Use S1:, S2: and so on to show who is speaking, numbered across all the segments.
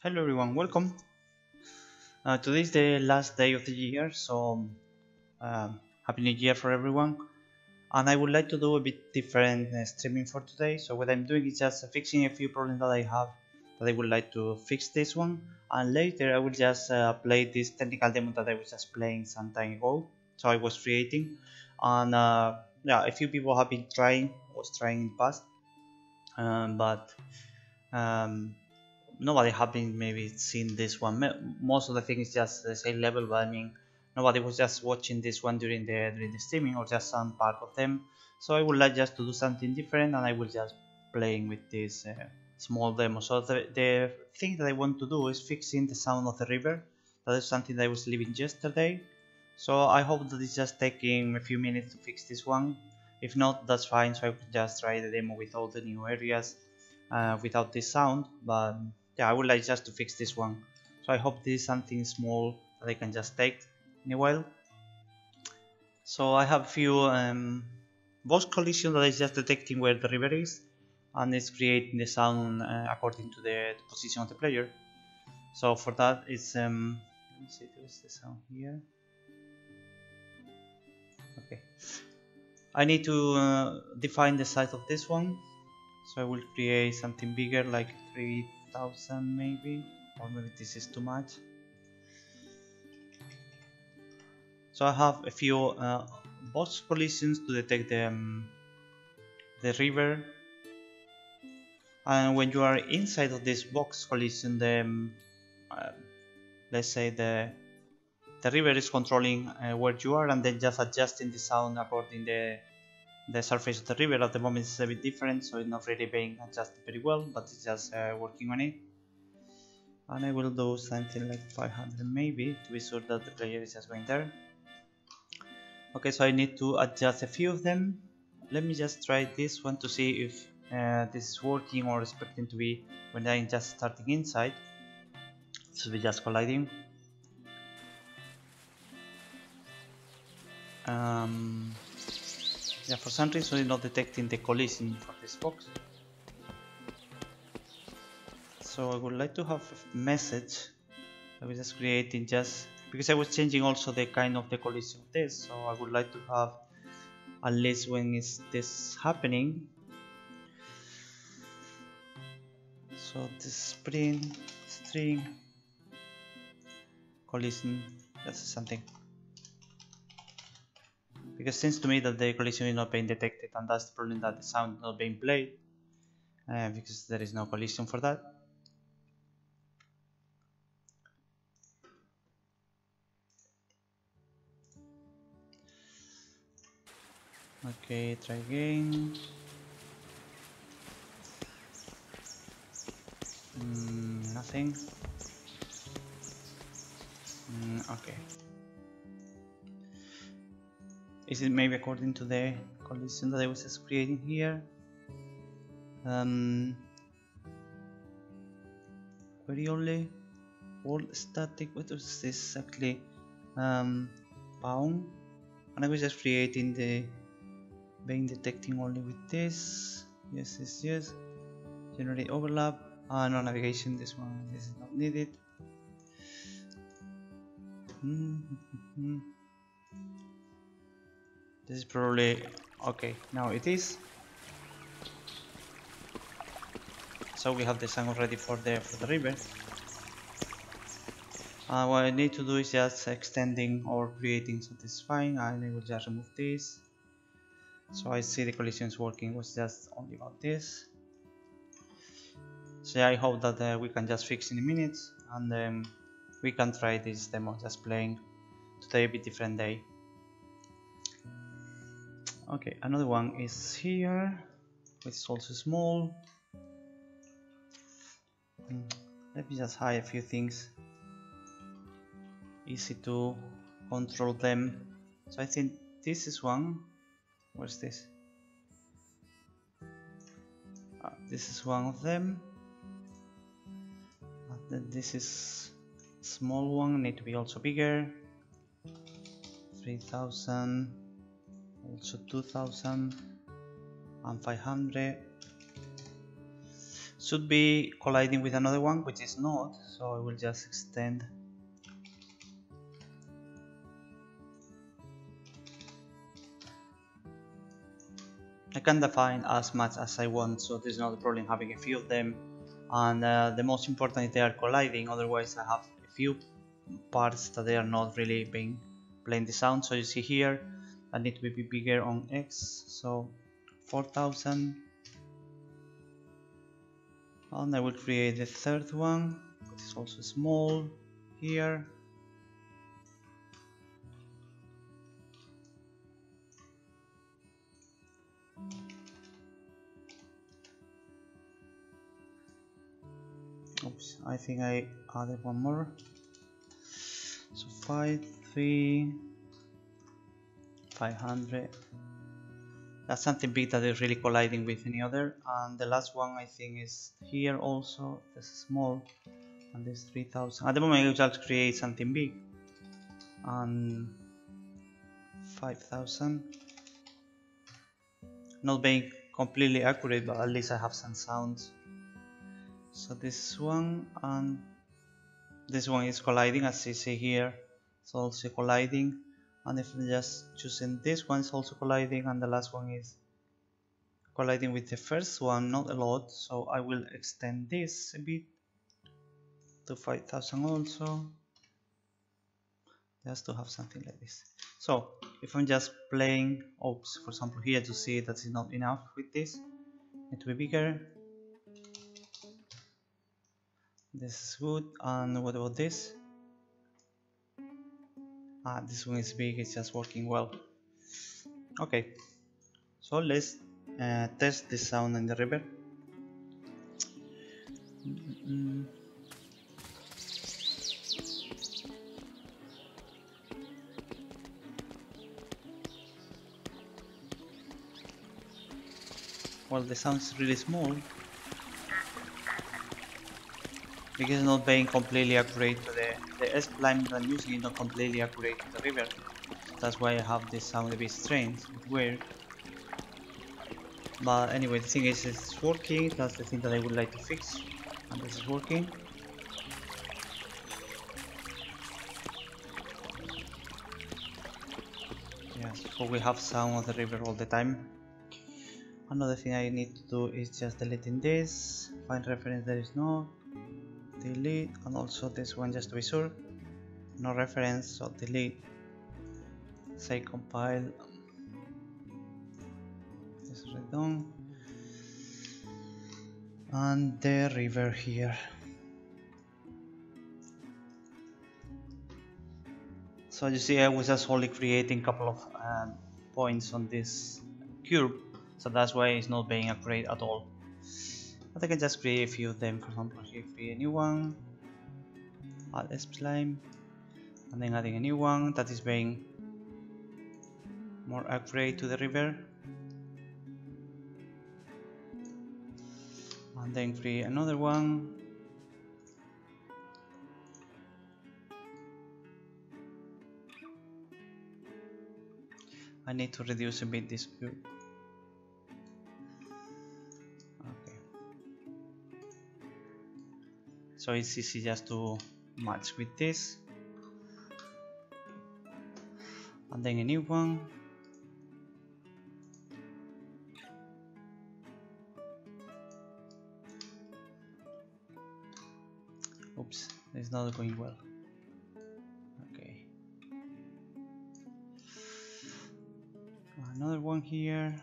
S1: Hello everyone, welcome. Today is the last day of the year, so Happy New Year for everyone. And I would like to do a bit different streaming for today. So what I'm doing is just fixing a few problems that I have that I would like to fix this one. And later I will just play this technical demo that I was just playing some time ago. So I was creating. And yeah, a few people have been was trying in the past. But nobody have been maybe seen this one. Most of the things just the same level, but I mean nobody was just watching this one during the streaming or just some part of them. So I would like just to do something different, and I will just playing with this small demo. So the thing that I want to do is fixing the sound of the river. That is something that I was leaving yesterday. So I hope that it's just taking a few minutes to fix this one. If not, that's fine. So I will just try the demo with all the new areas without this sound. But yeah, I would like just to fix this one. So I hope this is something small that I can just take in a while. So I have a few boss collision that is just detecting where the river is, and it's creating the sound according to the position of the player. So for that it's let me see, there's the sound here. Okay, I need to define the size of this one. So I will create something bigger, like 3000 maybe, or maybe this is too much. So I have a few box collisions to detect the river, and when you are inside of this box collision, let's say the river is controlling where you are, and then just adjusting the sound according the surface of the river. At the moment it's a bit different, so it's not really being adjusted very well, but it's just working on it. And I will do something like 500 maybe to be sure that the player is just going there. Okay, so I need to adjust a few of them. Let me just try this one to see if this is working or expecting to be when I'm just starting inside. So we just colliding. Yeah, for some reason it's not detecting the collision for this box. So I would like to have a message I was just creating, just because I was changing also the kind of the collision of this. So I would like to have at least when is this happening. So the string collision, that's something, because it seems to me that the collision is not being detected, and that's the problem, that the sound is not being played because there is no collision for that. Okay, try again. Nothing. Okay. Is it maybe according to the collision that I was just creating here? Very only world static. What is this exactly? Pound. And I was just creating the being detecting only with this. Yes. Generate overlap. No navigation. This is not needed. This is probably okay. Now it is. So we have the sound already for the river. What I need to do is just extending or creating, so this is fine. I will just remove this. So I see the collisions working was just only about this. So I hope that we can just fix in a minute, and we can try this demo just playing today, a bit different day. Okay, another one is here, which is also small. Let me just hide a few things. Easy to control them. So I think this is one. Where's this? This is one of them. And then this is small one, need to be also bigger. 3000, also 2000 and 500. should be colliding with another one, which is not, so I will just extend. I can define as much as I want, so there's not a problem having a few of them, and the most important is they are colliding, otherwise I have a few parts that they are not really playing the sound. So you see here I need to be bigger on X, so 4000, and I will create the third one, which is also small here. Oops, I think I added one more. So 500. That's something big that is really colliding with any other. And the last one I think is here also. This is small, and this 3000. At the moment I will just create something big, and 5000. Not being completely accurate, but at least I have some sounds. So this one and this one is colliding, as you see here. It's also colliding, and if I'm just choosing this one, it's also colliding, and the last one is colliding with the first one, not a lot. So I will extend this a bit to 5000 also, just to have something like this. So if I'm just playing, oops, for example here, to see that it's not enough with this, need to be bigger. This is good. And what about this? This one is big, it's just working well. Okay, so let's test the sound in the river. Well, the sound is really small, because it's not being completely accurate to the S-Plane that I'm using is not completely accurate to the river. That's why I have this sound a bit strange, a bit weird. But anyway, the thing is, it's working. That's the thing that I would like to fix, and this is working. Yes, so we have sound of the river all the time. Another thing I need to do is just deleting this, find reference there is no, delete, and also this one just to be sure, no reference, so delete, say compile, this is redone, and the river here. So you see I was just only creating a couple of points on this curve, so that's why it's not being accurate at all. But I can just create a few of them. For example, here create a new one, add S-Plane, and then adding a new one that is being more accurate to the river, and then create another one. I need to reduce a bit this curve. Okay. So it's easy just to match with this. And then a new one. Oops, it's not going well. Okay. Another one here.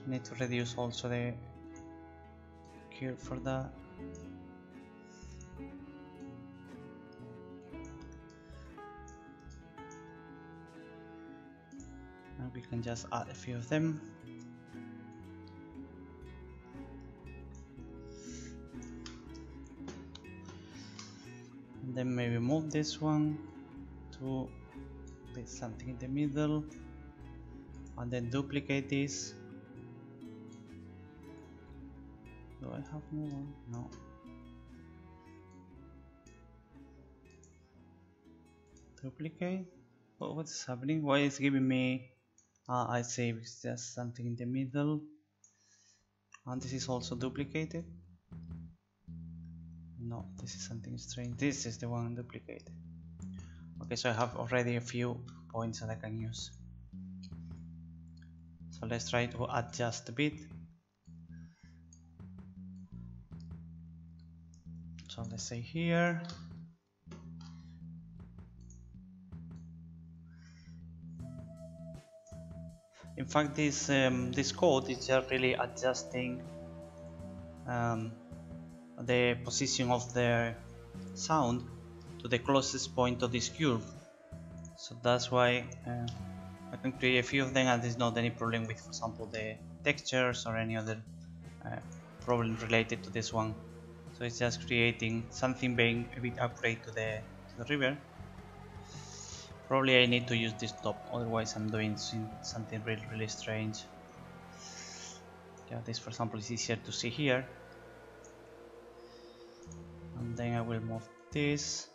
S1: Need to reduce also the curve for that. And we can just add a few of them. And then maybe move this one to put something in the middle, and then duplicate this. Do I have more? No. Duplicate. Oh, what's happening? Why is it giving me? I say it's just something in the middle. And this is also duplicated. No, this is something strange. This is the one duplicated. Okay, so I have already a few points that I can use. So let's try to adjust a bit. So let's say here. In fact, this code is just really adjusting the position of the sound to the closest point of this curve. So that's why I can create a few of them, and there's not any problem with, for example, the textures or any other problem related to this one. So it's just creating something being a bit accurate to the river. Probably I need to use this top, otherwise I'm doing something really strange. Yeah, this for example is easier to see here. And then I will move this.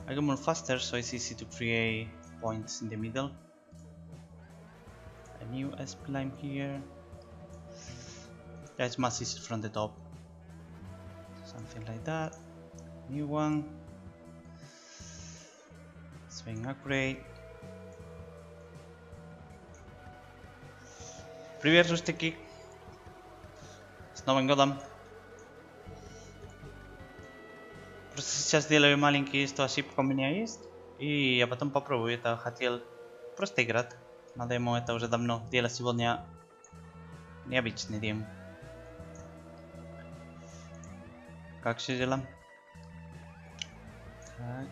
S1: I can move faster, so it's easy to create points in the middle. A new spline here. Yeah, it's much easier from the top. Something like that. New one. It's being accurate. Привет, жестяки. С Новым годом. Просто сейчас делаю маленький 100 у меня есть. И я потом попробую. Это хотел просто играть. На демо это уже давно. Дело сегодня необычный дем. Как все дела? Так.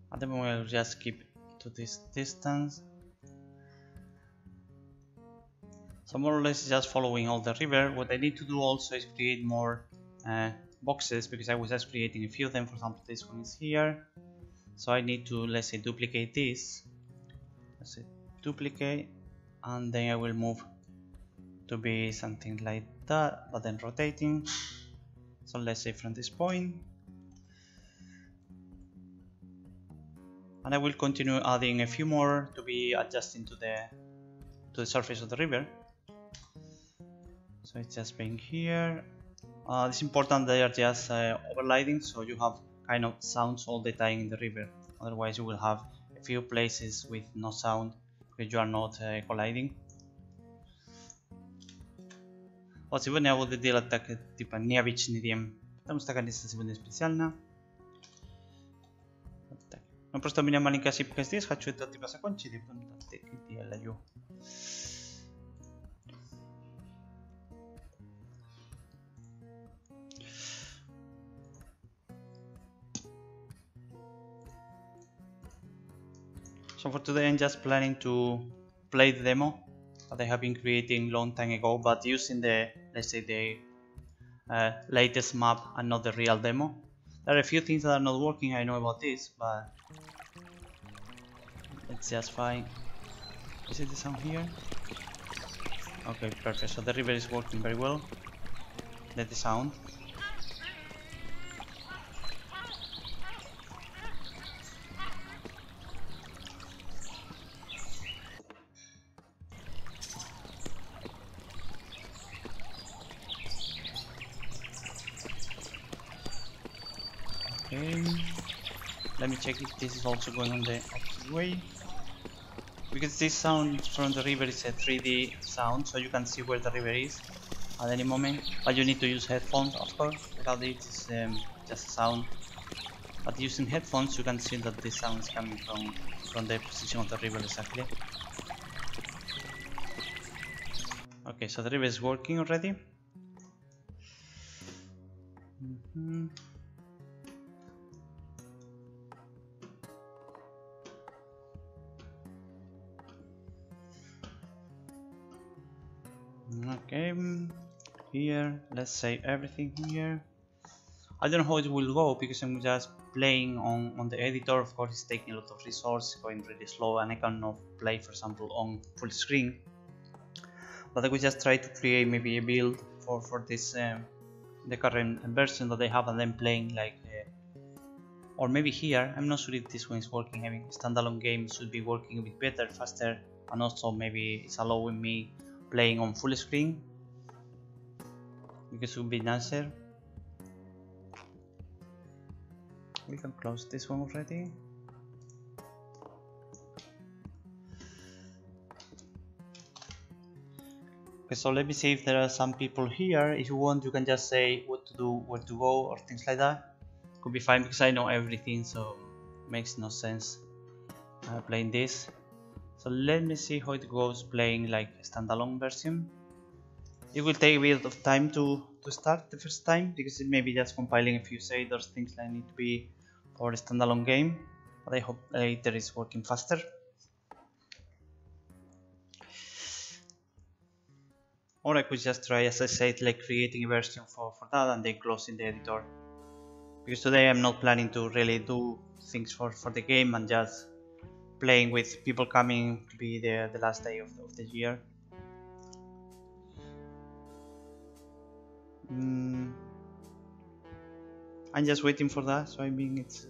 S1: At the moment, I'll just keep to this distance. So more or less just following all the river. What I need to do also is create more boxes, because I was just creating a few of them. For example, this one is here. So I need to, let's say, duplicate this. Let's say duplicate, and then I will move to be something like that, but then rotating. So let's say from this point. And I will continue adding a few more to be adjusting to the surface of the river. So it's just being here. It's important they are just overlighting, so you have kind of sounds all the time in the river. Otherwise you will have a few places with no sound because you are not colliding. Вот сегодня я буду делать так, типа необычный дем, потому что конечно сегодня специально. Вот так. Ну просто у меня маленькая ошибка здесь, хочу это типа закончить и потом делаю. So for today I'm just planning to play the demo that I have been creating long time ago, but using the, let's say, the latest map and not the real demo. There are a few things that are not working, I know about this, but it's just fine. Is it the sound here? Okay, perfect. So the river is working very well. Let the sound. Okay, let me check if this is also going on the opposite way, because this sound from the river is a 3D sound, so you can see where the river is at any moment, but you need to use headphones, of course. Without it, it's just a sound, but using headphones you can see that this sound is coming from the position of the river exactly. Okay, so the river is working already. Okay, here let's save everything here. I don't know how it will go because I'm just playing on the editor. Of course, it's taking a lot of resource, going really slow, and I cannot play, for example, on full screen. But I will just try to create maybe a build for this the current version that they have, and then playing like or maybe here. I'm not sure if this one is working. I mean, standalone game should be working a bit better, faster, and also maybe it's allowing me playing on full screen because it would be nicer. We can close this one already. Okay, so let me see if there are some people here. If you want, you can just say what to do, where to go, or things like that. Could be fine because I know everything, so makes no sense playing this. So let me see how it goes playing like a standalone version. It will take a bit of time to start the first time because it may be just compiling a few shaders, things that need to be for a standalone game, but I hope later it's working faster. Or I could just try, as I said, like creating a version for that and then closing the editor. Because today I'm not planning to really do things for the game and just playing with people coming to be the last day of the year. I'm just waiting for that, so I mean it's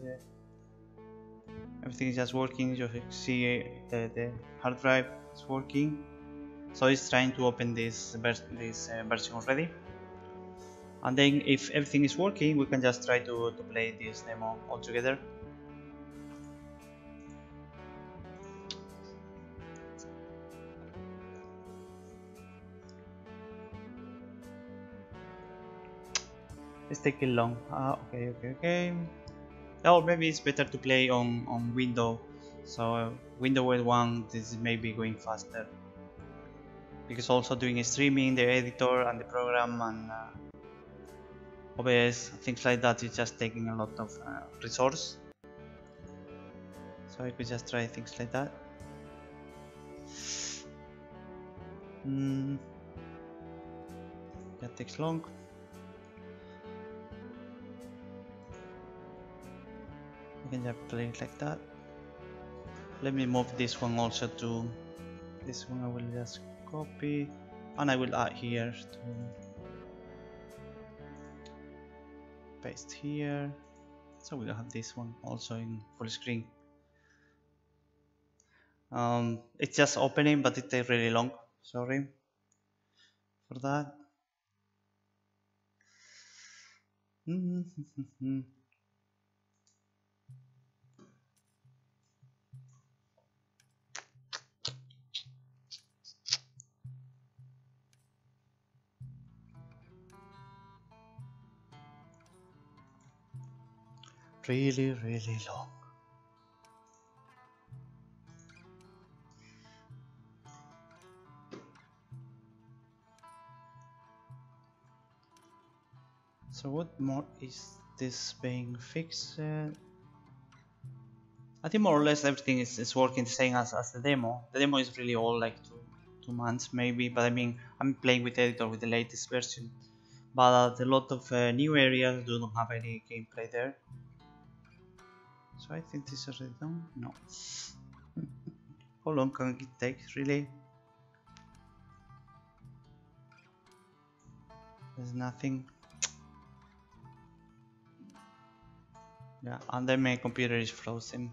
S1: everything is just working. You see the hard drive is working, so it's trying to open this version already. And then if everything is working, we can just try to play this demo all together. It's taking long. Okay. Oh, maybe it's better to play on Windows. So Windows 1, this is maybe going faster. Because also doing streaming, the editor and the program and OBS, things like that is just taking a lot of resource. So I could just try things like that. That takes long. I can just play it like that. Let me move this one also to this one. I will just copy and I will add here to paste here, so we'll have this one also in full screen. It's just opening, but it takes really long. Sorry for that. Really long. So what more is this being fixed? I think more or less everything is working the same as the demo. The demo is really old, like two months maybe, but I mean I'm playing with the editor with the latest version. But a lot of new areas do not have any gameplay there. So I think this is already done. No. How long can it take, really? There's nothing. Yeah, and then my computer is frozen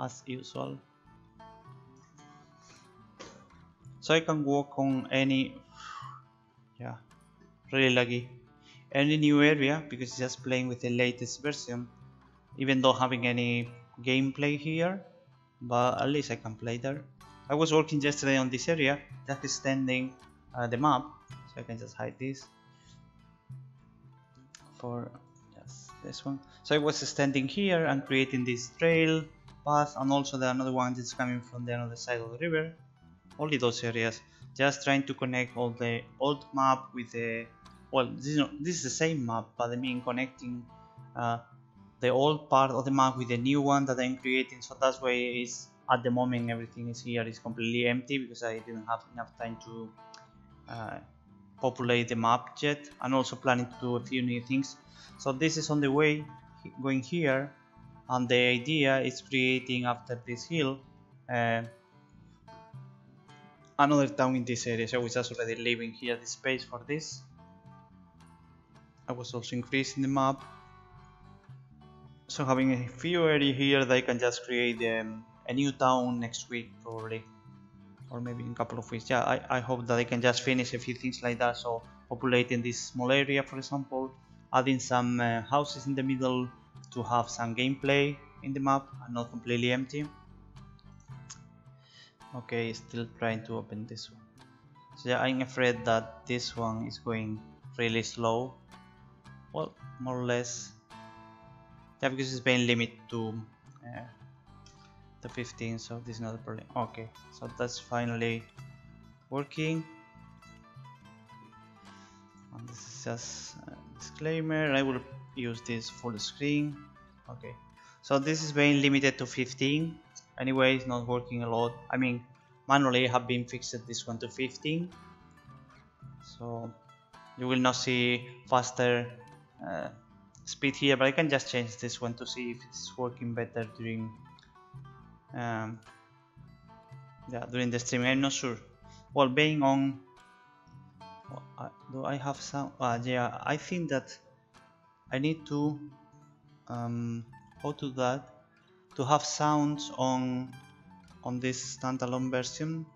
S1: as usual. So I can work on any, yeah, really laggy, any new area because it's just playing with the latest version, even though having any gameplay here, but at least I can play there. I was working yesterday on this area, just extending the map, so I can just hide this for just this one. So I was extending here and creating this trail path, and also the another one that's coming from the other side of the river. Only those areas, just trying to connect all the old map with the, well, this is the same map, but I mean connecting the old part of the map with the new one that I'm creating. So that's why is at the moment everything is here is completely empty because I didn't have enough time to populate the map yet, and also planning to do a few new things. So this is on the way, going here, and the idea is creating after this hill another town in this area. So I was just already leaving here the space for this. I was also increasing the map, so having a few area here that I can just create a new town next week probably, or maybe in a couple of weeks. Yeah, I hope that I can just finish a few things like that. So populating this small area, for example, adding some houses in the middle to have some gameplay in the map and not completely empty. Okay, still trying to open this one. So yeah, I'm afraid that this one is going really slow. Well, more or less. Yeah, because it's being limited to the 15, so this is not a problem. Okay, so that's finally working. And this is just a disclaimer. I will use this full screen. Okay, so this is being limited to 15. Anyway, it's not working a lot. I mean, manually I have been fixed this one to 15. So you will not see faster speed here, but I can just change this one to see if it's working better during during the stream. I'm not sure. Well, being on, do I have sound? Yeah, I think that I need to how to do that, to have sounds on this standalone version.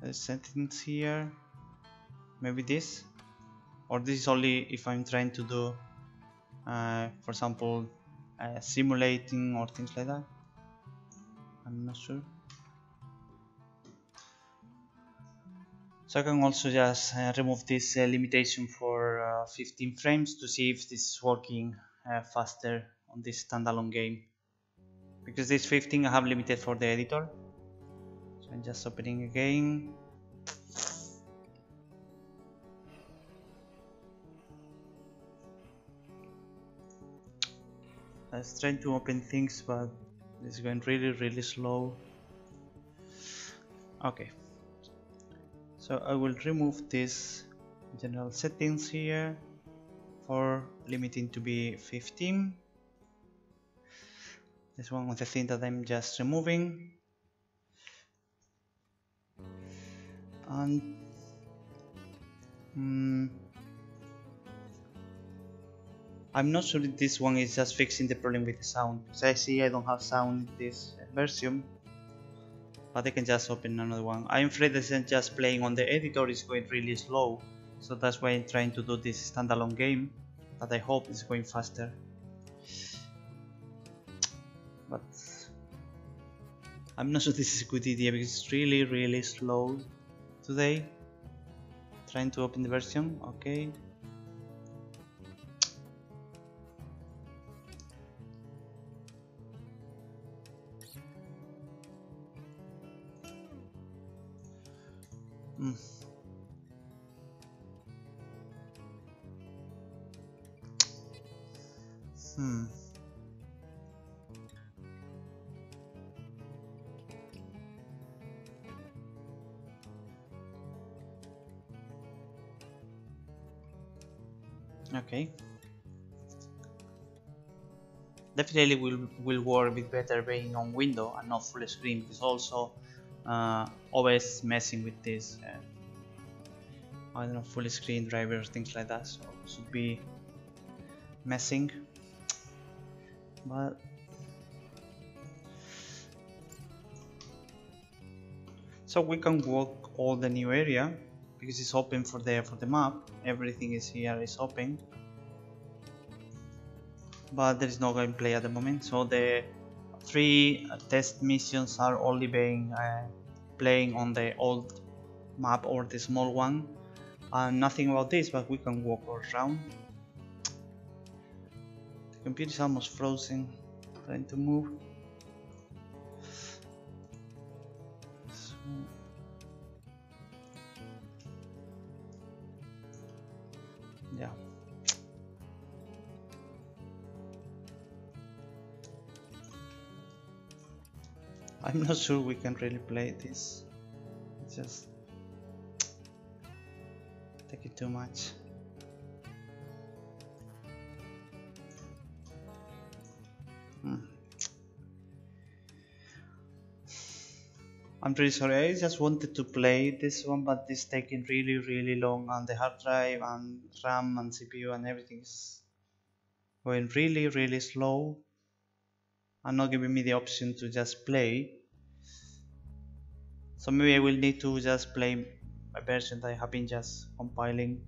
S1: There's settings here, maybe this, or this is only if I'm trying to do for example simulating or things like that. I'm not sure. So I can also just remove this limitation for 15 frames to see if this is working faster on this standalone game, because this 15 I have limited for the editor. So I'm just opening again. I was trying to open things, but it's going really slow. Okay, so I will remove this general settings here for limiting to be 15. This one was the thing that I'm just removing, and I'm not sure if this one is just fixing the problem with the sound, because I see I don't have sound in this version, but I can just open another one. I'm afraid that just playing on the editor is going really slow, so that's why I'm trying to do this standalone game, but I hope it's going faster. But I'm not sure this is a good idea, because it's really slow today. Trying to open the version. Okay. Okay. Definitely will work a bit better being on window and not full screen, because also always messing with this I don't know, full screen drivers, things like that, so it should be messing. But so we can walk all the new area because it's open for the map. Everything is here is open, but there is no gameplay at the moment. So the 3 test missions are only being playing on the old map or the small one, and nothing about this. But we can walk around. The computer is almost frozen, trying to move. Yeah. I'm not sure we can really play this. It's just take it too much. I'm really sorry, I just wanted to play this one, but it's taking really long, and the hard drive and RAM and CPU and everything is going really slow and not giving me the option to just play. So maybe I will need to just play a version that I have been just compiling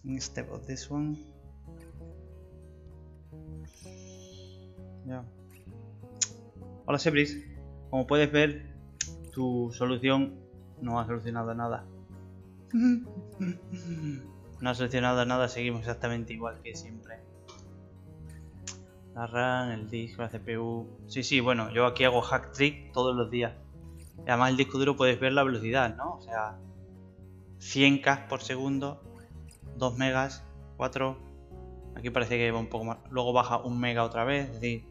S1: instead of this one. Ya. Hola Sebris, como puedes ver, tu solución no ha solucionado nada. No ha solucionado nada, seguimos exactamente igual que siempre. La RAM, el disco, la CPU... Sí, bueno, yo aquí hago hack trick todos los días. Y además el disco duro puedes ver la velocidad, ¿no? O sea, 100K por segundo, 2 megas, 4... Aquí parece que va un poco más... Luego baja 1 mega otra vez, es decir...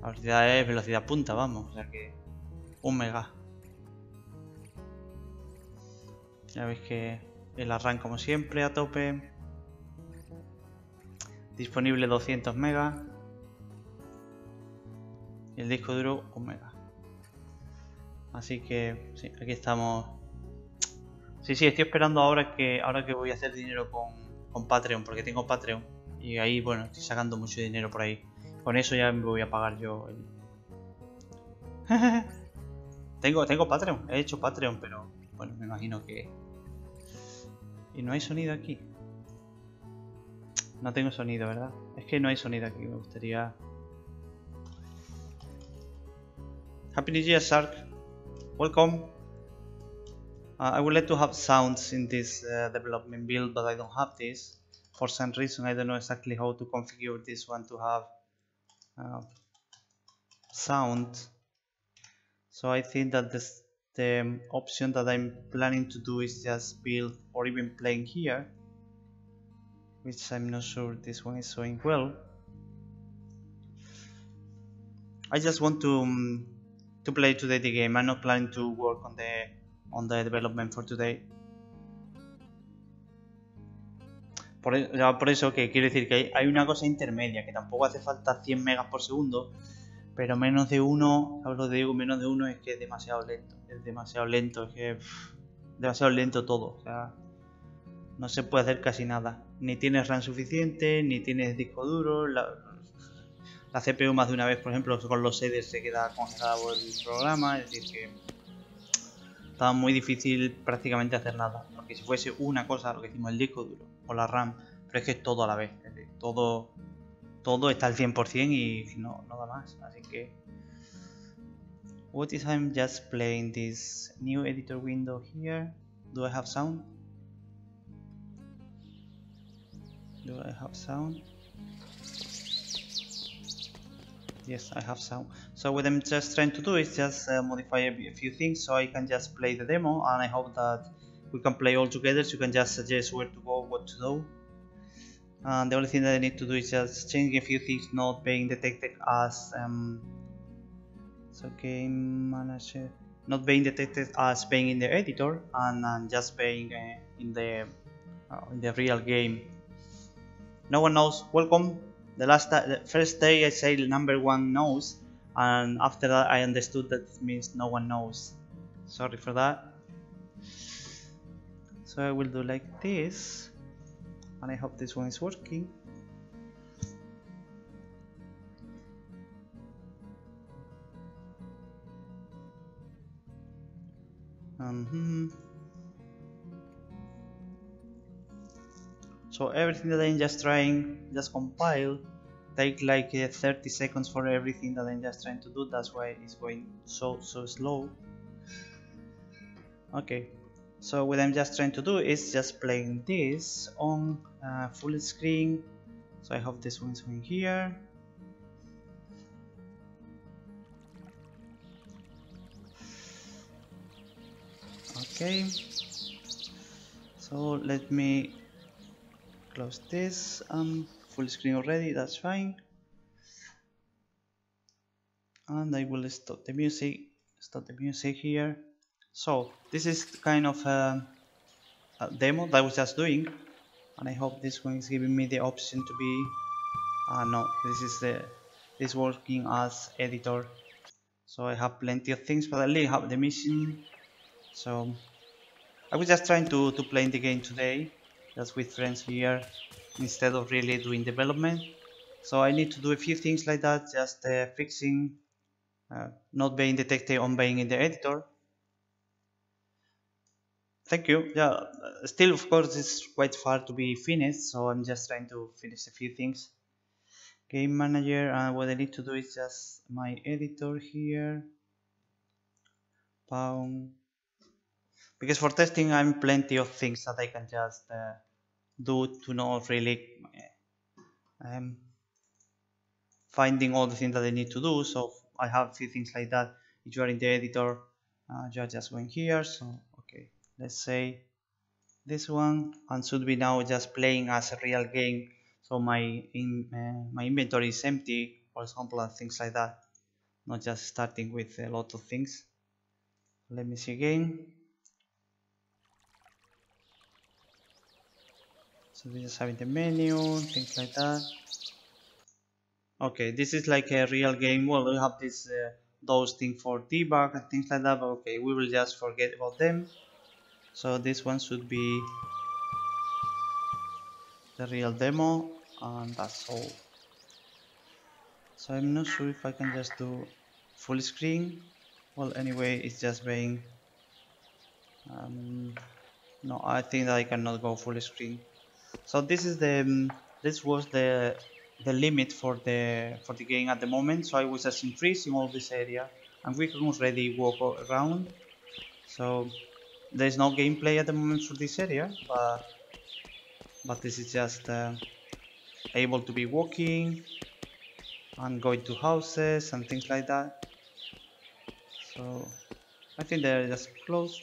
S1: La velocidad es velocidad punta, vamos, o sea que... 1 mega. Ya veis que el RAM como siempre a tope. Disponible 200 megas. Y el disco duro 1 mega. Así que sí, aquí estamos. Sí, estoy esperando ahora que voy a hacer dinero con Patreon, porque tengo Patreon. Y ahí, bueno, estoy sacando mucho dinero por ahí. Con eso ya me voy a pagar yo el... tengo Patreon, he hecho Patreon, pero bueno, me imagino que... Y no hay sonido aquí. No tengo sonido, ¿verdad? Es que no hay sonido aquí, me gustaría... Happy New Year, Shark. Welcome. I would like to have sounds in this development build, but I don't have this. For some reason, I don't know exactly how to configure this one to have sound. So I think that the option that I'm planning to do is just build or even playing here, which I'm not sure this one is showing well. I just want to play today the game. I'm not planning to work on the development for today. Por eso que quiero decir que hay una cosa intermedia, que tampoco hace falta 100 megas por segundo, pero menos de 1, ¿sabes lo que digo? Menos de 1 es que es demasiado lento, es que demasiado lento todo, o sea, no se puede hacer casi nada, ni tienes RAM suficiente, ni tienes disco duro, la CPU más de una vez, por ejemplo, con los shaders se queda congelado el programa, es decir que está muy difícil prácticamente hacer nada, porque si fuese una cosa, lo que decimos, el disco duro o la RAM, pero es que es todo a la vez, es decir, todo está al 100% y no da más, así que what if I'm just playing this new editor window here? Do I have sound? Yes, I have sound. So what I'm just trying to do is just modify a few things so I can just play the demo, and I hope that we can play all together so you can just suggest where to go, what to do. And the only thing that I need to do is just change a few things not being detected as so game manager not being detected as being in the editor and just being in the real game. No one knows. Welcome. The first day I say number 1 knows, and after that I understood that it means no one knows. Sorry for that. So I will do like this, and I hope this one is working. So everything that I'm just trying, just compile, take like 30 seconds for everything that I'm just trying to do. That's why it's going so slow. Okay, so what I'm just trying to do is just playing this on full screen. So I hope this one's going here. Okay, so let me close this. Full screen already, that's fine. And I will stop the music here. So this is kind of a demo that I was just doing, and I hope this one is giving me the option to be no, this working as editor. So I have plenty of things, but I only have the mission. So I was just trying to play the game today, just with friends here, instead of really doing development. So I need to do a few things like that, just fixing, not being detected on being in the editor. Thank you. Yeah, still of course it's quite far to be finished, so I'm just trying to finish a few things. Game manager, and what I need to do is just my editor here. Pound. Because for testing I'm plenty of things that I can just do to not really finding all the things that I need to do. So I have a few things like that. If you are in the editor, you are just going here. So okay, let's say this one, and should be now just playing as a real game. So my inventory is empty, for example, and things like that. Not just starting with a lot of things. Let me see again. So we just having the menu, things like that. Okay, this is like a real game. Well, we have this those things for debug and things like that, but okay, we will just forget about them. So this one should be the real demo, and that's all. So I'm not sure if I can just do full screen. Well, anyway, it's just being no, I think that I cannot go full screen. So this is this was the limit for the game at the moment. So I was just increasing all this area, and we can already walk around. So there's no gameplay at the moment for this area, but this is just able to be walking and going to houses and things like that. So I think they're just close.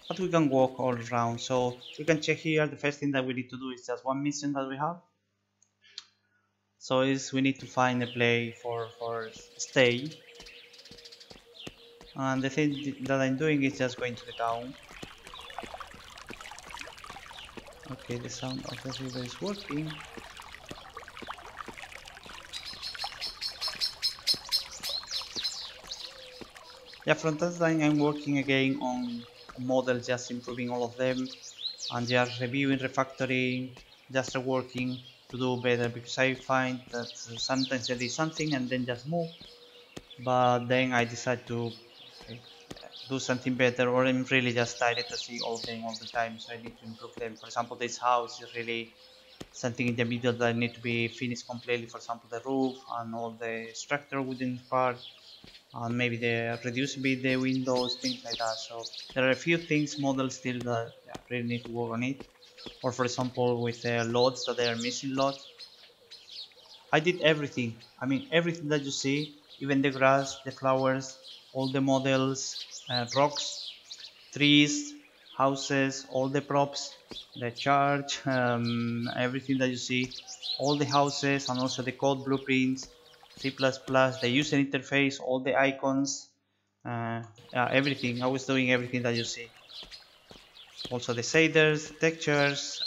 S1: But we can walk all around. So we can check here. The first thing that we need to do is just one mission that we have. So is we need to find a place for stay. And the thing that I'm doing is just going to the town. Okay, the sound of the river is working. Yeah, from that time I'm working again on models, just improving all of them, and just reviewing, refactoring, just reworking to do better, because I find that sometimes I do something and then just move, but then I decide to do something better, or I'm really just tired to see all of them all the time, so I need to improve them. For example, this house is really something in the middle that need to be finished completely. For example, the roof and all the structure within part, and maybe the reduce a bit the windows, things like that. So there are a few things models still that really need to work on it. Or for example, with the loads that they are missing lots. I did everything. I mean everything that you see, even the grass, the flowers, all the models, rocks, trees, houses, all the props, the church, everything that you see, all the houses, and also the code blueprints, C++, the user interface, all the icons, everything. I was doing everything that you see. Also the shaders, textures,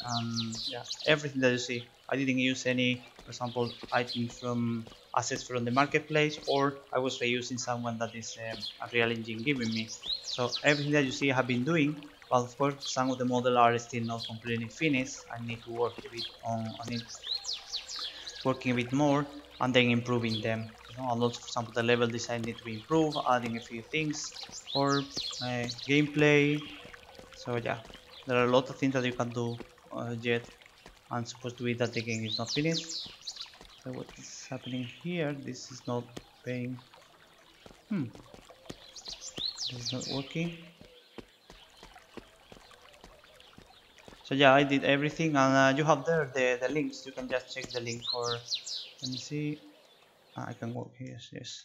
S1: yeah, everything that you see. I didn't use any, for example, items from assets from the marketplace, or I was reusing someone that is a real engine giving me. So everything that you see I have been doing, but of course some of the models are still not completely finished. I need to work a bit on it, working a bit more, and then improving them. You know, a lot, for example, the level design need to be improved, adding a few things for gameplay. So yeah, there are a lot of things that you can do yet, and supposed to be that the game is not finished. So what is happening here? This is not paying. This is not working. So yeah, I did everything, and you have there the links. You can just check the link for. Let me see. I can work here. Yes.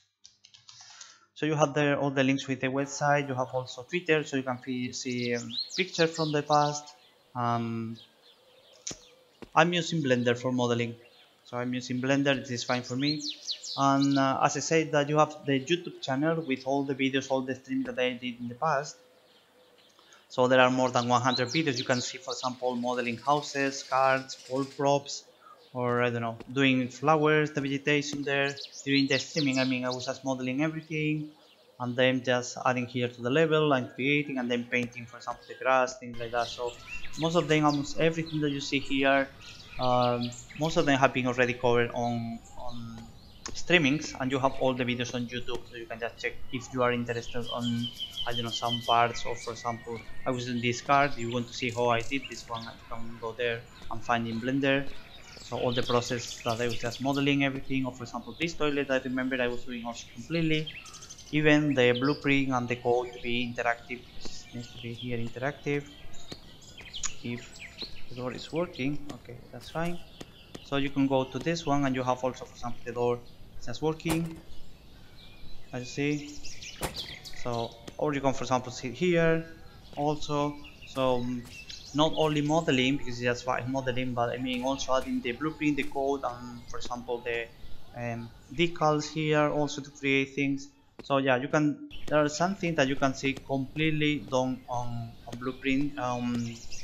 S1: So you have there all the links with the website. You have also Twitter, so you can see pictures from the past. I'm using Blender for modeling, so so I'm using Blender. This is fine for me. And as I said, that you have the YouTube channel with all the videos, all the streams that I did in the past. So there are more than 100 videos. You can see, for example, modeling houses, cars, wall props, or I don't know, doing flowers, the vegetation there. During the streaming, I mean, I was just modeling everything and then just adding here to the level and creating and then painting, for example, the grass, things like that. So most of them, almost everything that you see here, most of them have been already covered on streamings, and you have all the videos on YouTube, so you can just check if you are interested on, I don't know, some parts. Or for example, I was in this card, you want to see how I did this one, you can go there and find in Blender. So all the process that I was just modeling everything. Or for example, this toilet, I remember I was doing also completely. Even the blueprint and the code to be interactive, it needs to be here interactive. If the door is working, okay, that's fine. So you can go to this one and you have also, for example, the door just working, as you see. So, or you can, for example, see here also. So not only modeling, because it's just modeling, but I mean also adding the blueprint, the code, and for example the decals here also to create things. So yeah, you can, there are some things that you can see completely done on blueprint,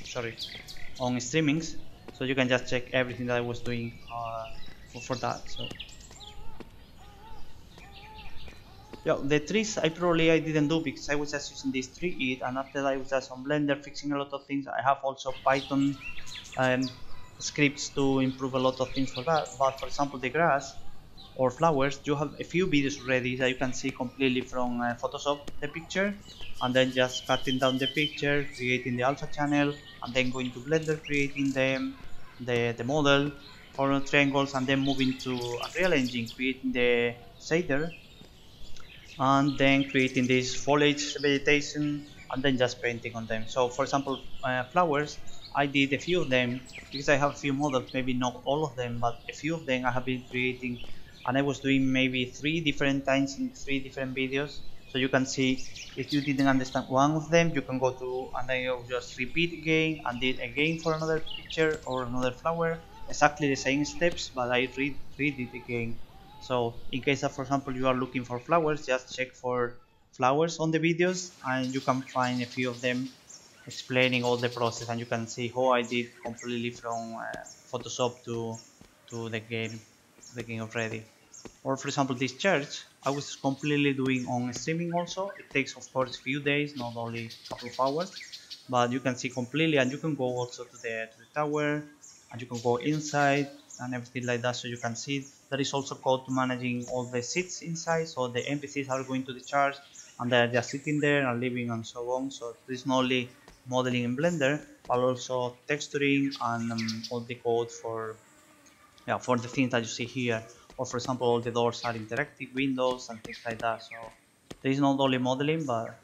S1: sorry, on streamings. So you can just check everything that I was doing for that. So yeah, the trees I didn't do because I was just using this tree and after that I was just on Blender fixing a lot of things. I have also Python scripts to improve a lot of things for that. But for example, the grass or flowers, you have a few videos ready that you can see completely from Photoshop the picture, and then just cutting down the picture, creating the alpha channel, and then going to Blender, creating the model for triangles, and then moving to Unreal Engine, creating the shader, and then creating this foliage vegetation, and then just painting on them. So for example, flowers, I did a few of them because I have a few models, maybe not all of them, but a few of them I have been creating, and I was doing maybe 3 different times in 3 different videos. So you can see, if you didn't understand one of them, you can go to and then you just repeat again and did again for another picture or another flower, exactly the same steps, but I read it again. So in case that, for example, you are looking for flowers, just check for flowers on the videos and you can find a few of them explaining all the process, and you can see how I did completely from Photoshop to the game already. Or for example, this church I was completely doing on streaming also. It takes of course a few days, not only a couple of hours, but you can see completely, and you can go also to the tower, and you can go inside and everything like that. So you can see there is also code to managing all the seats inside, so the NPCs are going to the church and they're just sitting there and living and so on. So this is not only modeling in Blender, but also texturing and all the code for the things that you see here. Or for example, all the doors are interactive windows and things like that. So there is not only modeling, but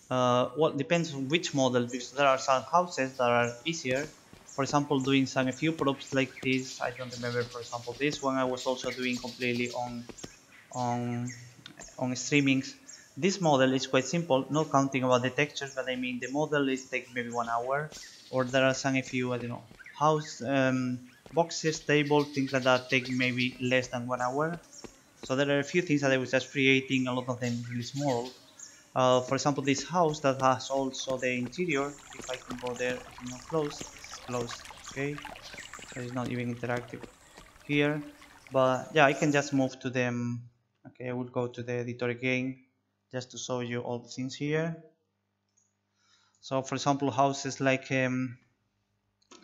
S1: well, depends on which model, because there are some houses that are easier. For example, doing a few props like this. I don't remember, for example, this one I was also doing completely on streamings. This model is quite simple, not counting about the textures, but I mean the model is take maybe 1 hour. Or there are a few, I don't know, house boxes, table, things like that take maybe less than 1 hour. So there are a few things that I was just creating, a lot of them really small. For example, this house that has also the interior. If I can go there, closed, okay, so it's not even interactive here, but yeah, I can just move to them. Okay, I will go to the editor again just to show you all the things here. So for example, houses like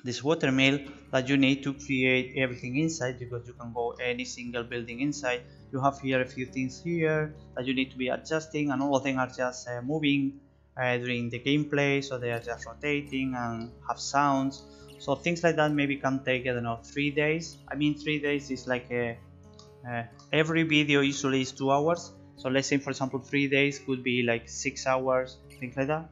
S1: this watermill, that you need to create everything inside, because you can go any single building inside. You have here a few things here that you need to be adjusting, and all of them are just moving during the gameplay, so they are just rotating and have sounds. So things like that maybe can take, I don't know, 3 days. I mean 3 days is like every video usually is 2 hours, so let's say for example 3 days could be like 6 hours, things like that.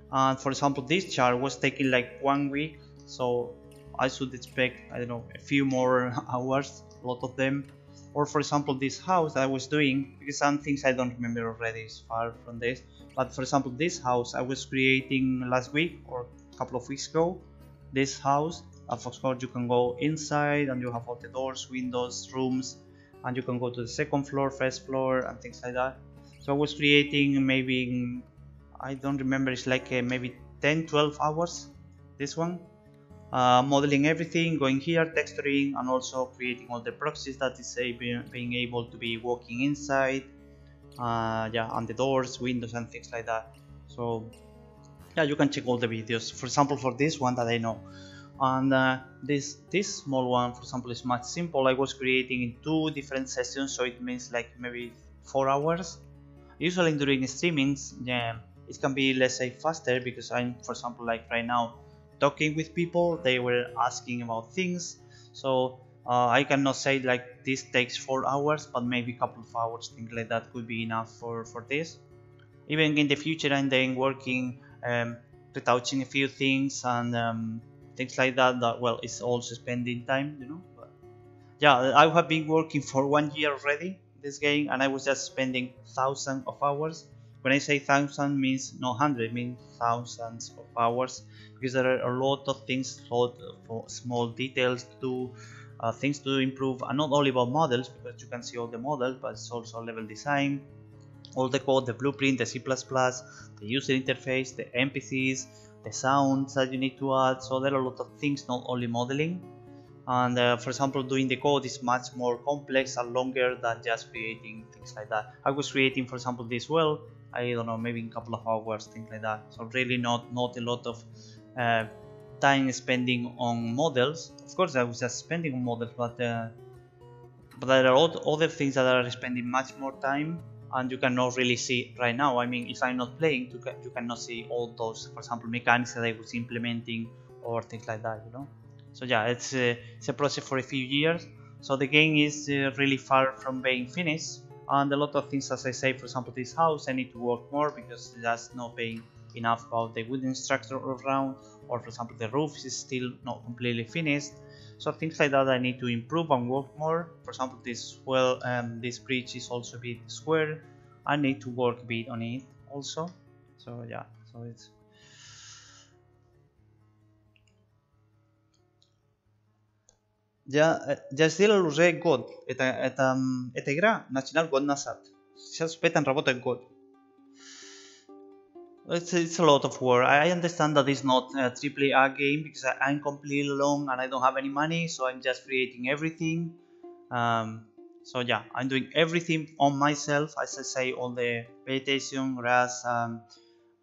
S1: And for example, this chart was taking like 1 week, so I should expect, I don't know, a few more hours, a lot of them. Or for example, this house that I was doing, because some things I don't remember already, it's far from this, but for example, this house I was creating last week or a couple of weeks ago. This house, of course you can go inside and you have all the doors, windows, rooms, and you can go to the second floor, first floor, and things like that. So I was creating maybe, I don't remember, it's like maybe 10-12 hours, this one. Modeling everything, going here, texturing, and also creating all the proxies that is being able to be walking inside, yeah, and the doors, windows, and things like that. So yeah, you can check all the videos. For example, for this one that I know, and this small one, for example, is much simple. I was creating in 2 different sessions, so it means like maybe 4 hours. Usually during streamings, yeah, it can be, let's say, faster, because I'm, for example, like right now talking with people, they were asking about things, so I cannot say like this takes 4 hours, but maybe a couple of hours, things like that could be enough for this. Even in the future, I'm then working, retouching a few things and things like that, that well, it's also spending time, you know. But yeah, I have been working for 1 year already this game, and I was just spending thousands of hours. When I say thousand, means no hundred, means thousands of hours, because there are a lot of things, a lot of small details to do, things to improve, and not only about models, because you can see all the models, but it's also level design, all the code, the blueprint, the C++, the user interface, the NPCs, the sounds that you need to add. So there are a lot of things, not only modeling. And for example, doing the code is much more complex and longer than just creating things like that. I was creating, for example, this well, I don't know, maybe in a couple of hours, things like that. So really not a lot of time spending on models. Of course, I was just spending on models, but there are other things that are spending much more time, and you cannot really see right now. I mean, if I'm not playing, you cannot see all those, for example, mechanics that I was implementing or things like that, you know. So yeah, it's a process for a few years. So the game is really far from being finished, and a lot of things, as I say, for example, this house, I need to work more because there's not being enough about the wooden structure around, or for example, the roof is still not completely finished. So things like that I need to improve and work more. For example, this well, this bridge is also a bit square. I need to work a bit on it also. So yeah, so it's. Για στείλω ρε God, eta igra national God nasat. Сейчас петан работает God. It's a lot of work. I understand that it's not a AAA game because I'm completely alone and I don't have any money, so I'm just creating everything. So yeah, I'm doing everything on myself, as I say, all the vegetation, grass,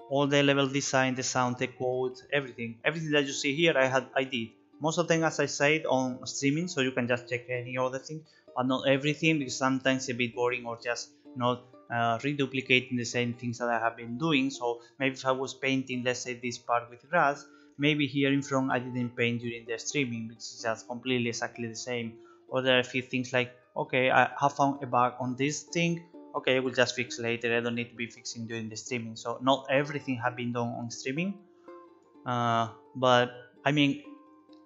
S1: all the level design, the sound, the code, everything that you see here, I did. Most of them, as I said, on streaming, so you can just check any other thing, but not everything, because sometimes it's a bit boring or just not reduplicating the same things that I have been doing. So maybe if I was painting, let's say, this part with grass, maybe here in front I didn't paint during the streaming, because it's just completely exactly the same. Or there are a few things like, okay, I have found a bug on this thing, okay, I will just fix later, I don't need to be fixing during the streaming. So not everything have been done on streaming, but I mean,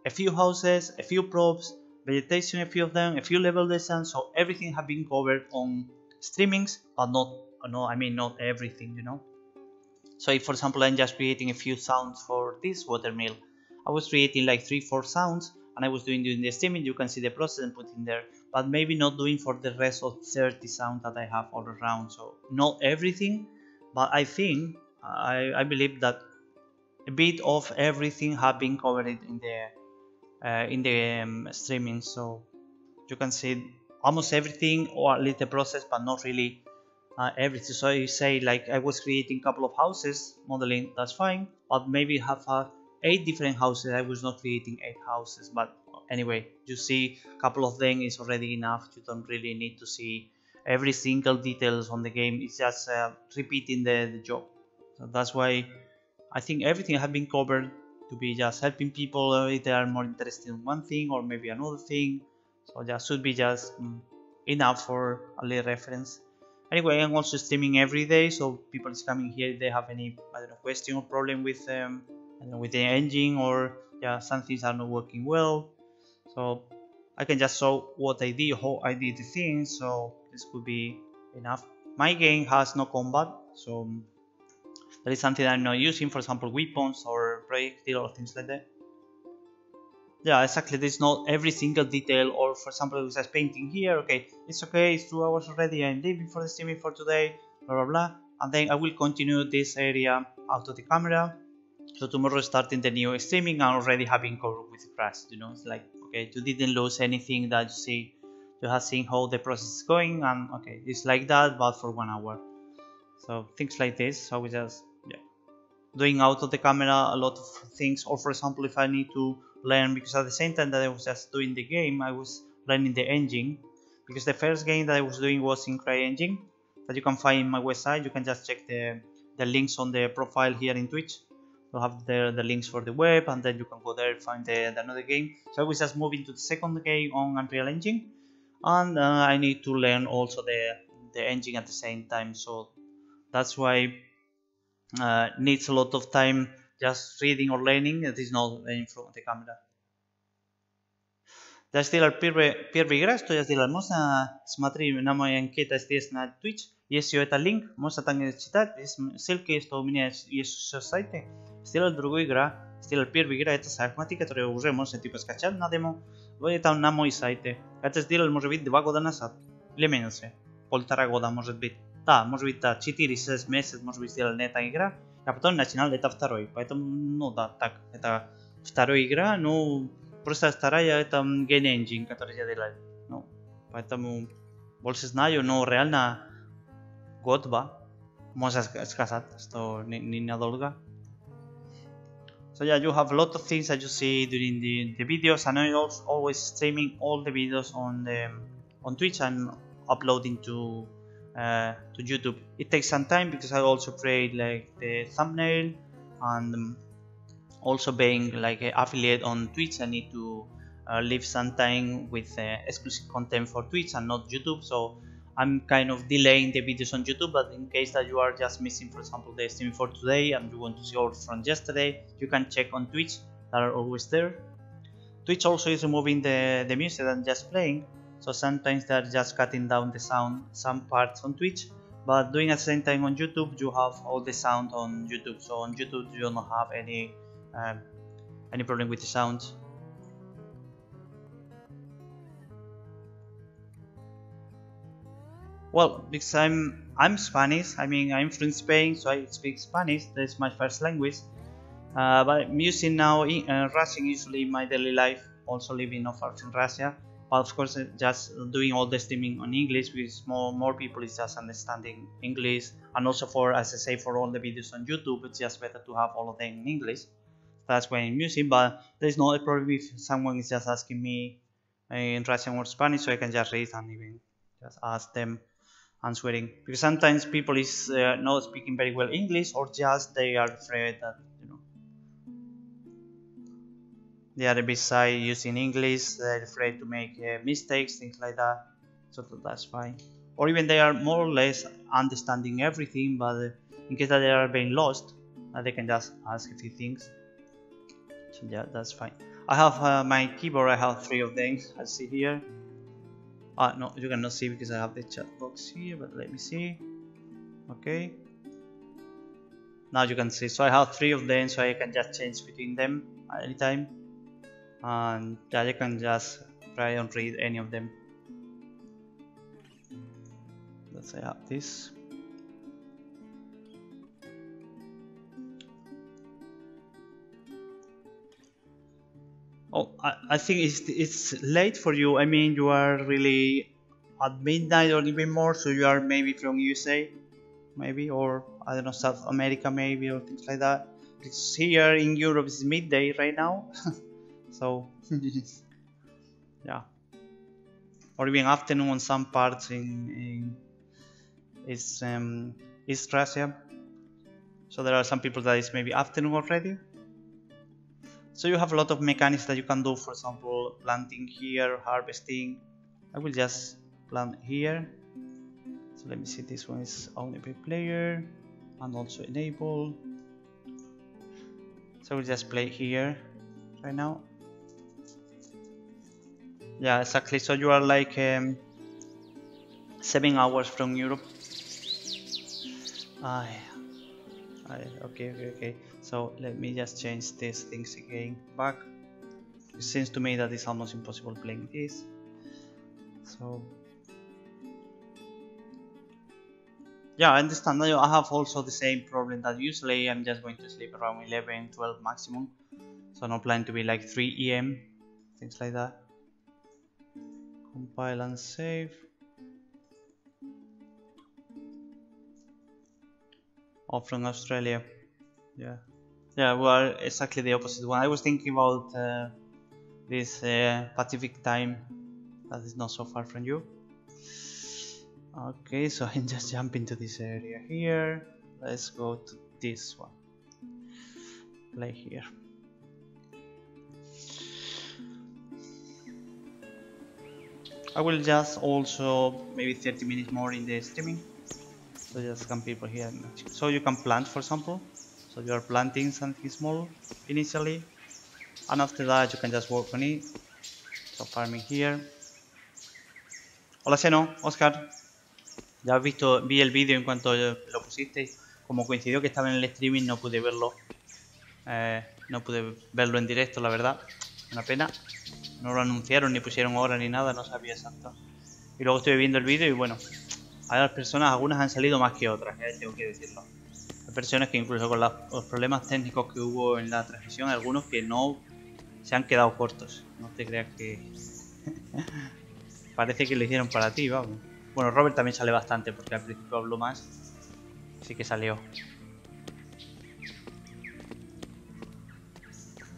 S1: a few houses, a few props, vegetation, a few of them, a few level design, so everything have been covered on streamings, but not everything, you know. So if, for example, I'm just creating a few sounds for this watermill, I was creating like 3-4 sounds, and I was doing during the streaming, you can see the process and put in there, but maybe not doing for the rest of 30 sounds that I have all around. So not everything, but I think, I believe that a bit of everything have been covered in the streaming. So you can see almost everything, or at least the process, but not really everything. So you say like I was creating a couple of houses modeling, that's fine, but maybe have 8 different houses. I was not creating 8 houses, but anyway, you see a couple of them is already enough. You don't really need to see every single details on the game. It's just repeating the job. So that's why I think everything has been covered to be just helping people if they are more interested in one thing or maybe another thing. So that should be just enough for a little reference. Anyway, I'm also streaming every day, so people is coming here if they have any, I don't know, question or problem with with the engine, or yeah, some things are not working well. So I can just show what I did, how I did the things. So this could be enough. My game has no combat, so that is something I'm not using, for example, weapons or projectile or things like that. Yeah, exactly. There's not every single detail, or for example, it says painting here. Okay, it's okay. It's 2 hours already. I'm leaving for the streaming for today. Blah blah blah. And then I will continue this area out of the camera. So tomorrow starting the new streaming and already having covered with the crash. You know, it's like okay, you didn't lose anything that you see. You have seen how the process is going, and okay, it's like that, but for 1 hour. So things like this. So we just doing out of the camera a lot of things, or for example if I need to learn, because at the same time that I was just doing the game I was learning the engine, because the first game that I was doing was in CryEngine that you can find in my website. You can just check the links on the profile here in Twitch. You have the links for the web, and then you can go there and find the another game. So I was just moving to the second game on Unreal Engine, and I need to learn also the engine at the same time, so that's why needs a lot of time just reading or learning. It is not in front of the camera. Tässä teillä первый игра, что я сделал, можно смотреть на мой анкете здесь на Twitch. Есть это линк, можно там читать, есть ссылки, что у меня есть еще сайты. Сделал другую игру, сделал первую игру, это шахматы, которые уже можно типа скачать на демо. Это на мой сайте. Это сделал, может быть, 2 года назад, или меньше, 1,5 года, может быть. Да, может быть, да, 4-6 месяцев, может быть, сделали эта игра, а потом начинал это второй. Поэтому, ну да, так, это вторая игра, ну, просто вторая это Game Engine, который я делал. Ну, поэтому больше знаю, но реально год-два, можно сказать, что не надолго. So yeah, you have a lot of things that you see during the videos, and I'm also always streaming all the videos on Twitch and uploading to YouTube. It takes some time because I also create like the thumbnail, and also being like an affiliate on Twitch, I need to leave some time with exclusive content for Twitch and not YouTube. So I'm kind of delaying the videos on YouTube, but in case that you are just missing, for example, the stream for today and you want to see all from yesterday, you can check on Twitch, that are always there. Twitch also is removing the music and just playing, so sometimes they're just cutting down the sound, some parts on Twitch, but doing at the same time on YouTube, you have all the sound on YouTube. So on YouTube you don't have any problem with the sound. Well, because I'm Spanish. I mean, I'm from Spain, so I speak Spanish. That's my first language. But I'm using now Russian usually in my daily life. Also living not far from Russia. But of course, just doing all the streaming on English, with more people is just understanding English. And also for, as I say, for all the videos on YouTube, it's just better to have all of them in English. That's why I'm using. But there's no problem if someone is just asking me in Russian or Spanish, so I can just read and even just ask them, answering, because sometimes people is not speaking very well English, or just they are afraid that, you know, they are a bit shy using English, they're afraid to make mistakes, things like that. So that's fine. Or even they are more or less understanding everything, but in case that they are being lost, they can just ask a few things. So yeah, that's fine. I have my keyboard, I have 3 of them, as see here. No, you cannot see because I have the chat box here, but let me see. Okay, now you can see. So I have 3 of them, so I can just change between them at any time, and yeah, you can just try and read any of them. Let's say I have this. Oh, I think it's late for you. I mean, you are really at midnight or even more, so you are maybe from USA, maybe, or I don't know, South America maybe, or things like that. Because here in Europe it's midday right now, so yeah, or even afternoon on some parts in East Russia. So there are some people that it's maybe afternoon already. So you have a lot of mechanics that you can do, for example, planting here, harvesting. I will just plant here. So let me see, this one is only per player, and also enable. So we'll just play here right now. Yeah, exactly. So you are like 7 hours from Europe. Okay. So let me just change these things again back. It seems to me that it's almost impossible playing this. So yeah, I understand. I have also the same problem that usually I'm just going to sleep around 11, 12 maximum. So I'm not planning to be like 3 AM, things like that. Compile and save. Oh, from Australia. Yeah. Yeah, well, exactly the opposite one. I was thinking about this Pacific time that is not so far from you. Okay, so I can just jump into this area here. Let's go to this one. Play here. I will just also maybe 30 minutes more in the streaming. So just come people here. So you can plant, for example. So you are planting something small initially, and after that you can just work on it. So farming here. Hola Seno, Oscar. Ya has visto, vi el vídeo en cuanto lo pusiste. Como coincidió que estaba en el streaming, no pude verlo. No pude verlo en directo, la verdad. Una pena. No lo anunciaron ni pusieron hora ni nada, no sabía exacto. Y luego estuve viendo el vídeo y bueno, a las personas, algunas han salido más que otras, tengo que decirlo. Hay personas que incluso con los problemas técnicos que hubo en la transmisión, algunos que no se han quedado cortos. No te creas que parece que lo hicieron para ti, vamos. Bueno, Robert también sale bastante porque al principio habló más. Así que salió.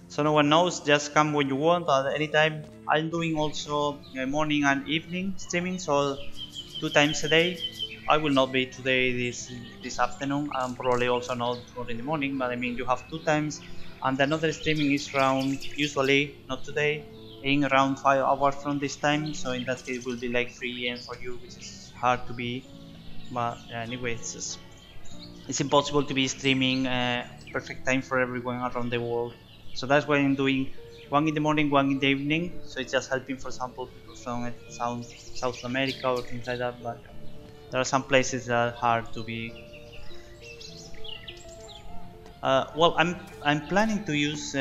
S1: So no one knows, just come when you want at any time. I'm doing also morning and evening streaming, so 2 times a day. I will not be today this afternoon, and probably also not in the morning, but I mean you have 2 times, and another streaming is around, usually not today, in around 5 hours from this time, so in that case it will be like 3 AM for you, which is hard to be, but anyway, it's impossible to be streaming perfect time for everyone around the world. So that's why I'm doing 1 in the morning, 1 in the evening. So it's just helping, for example, people from South America or things like that. But there are some places that are hard to be. Well, I'm planning to use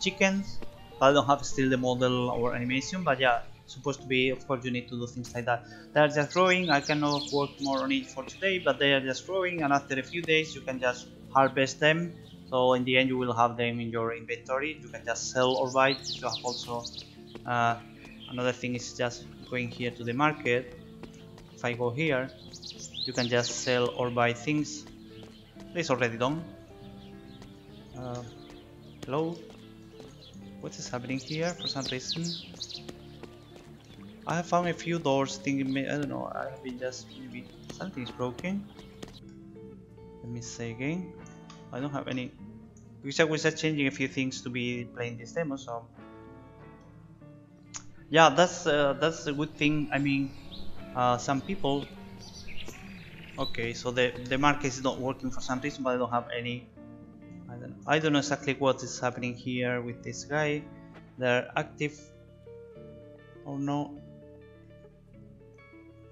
S1: chickens. I don't have still the model or animation, but yeah, supposed to be. Of course, you need to do things like that. They are just growing. I cannot work more on it for today, but they are just growing, and after a few days, you can just harvest them. So in the end you will have them in your inventory. You can just sell or buy. You have also another thing is just going here to the market. If I go here, you can just sell or buy things. It's already done. Hello. What is happening here for some reason? I have found a few doors thinking, I don't know, I have been just maybe something is broken. Let me say again. I don't have any, because I was just changing a few things to be playing this demo, so yeah, that's a good thing. I mean, some people, okay, so the market is not working for some reason, but I don't have any, I don't know exactly what is happening here with this guy. They're active or no.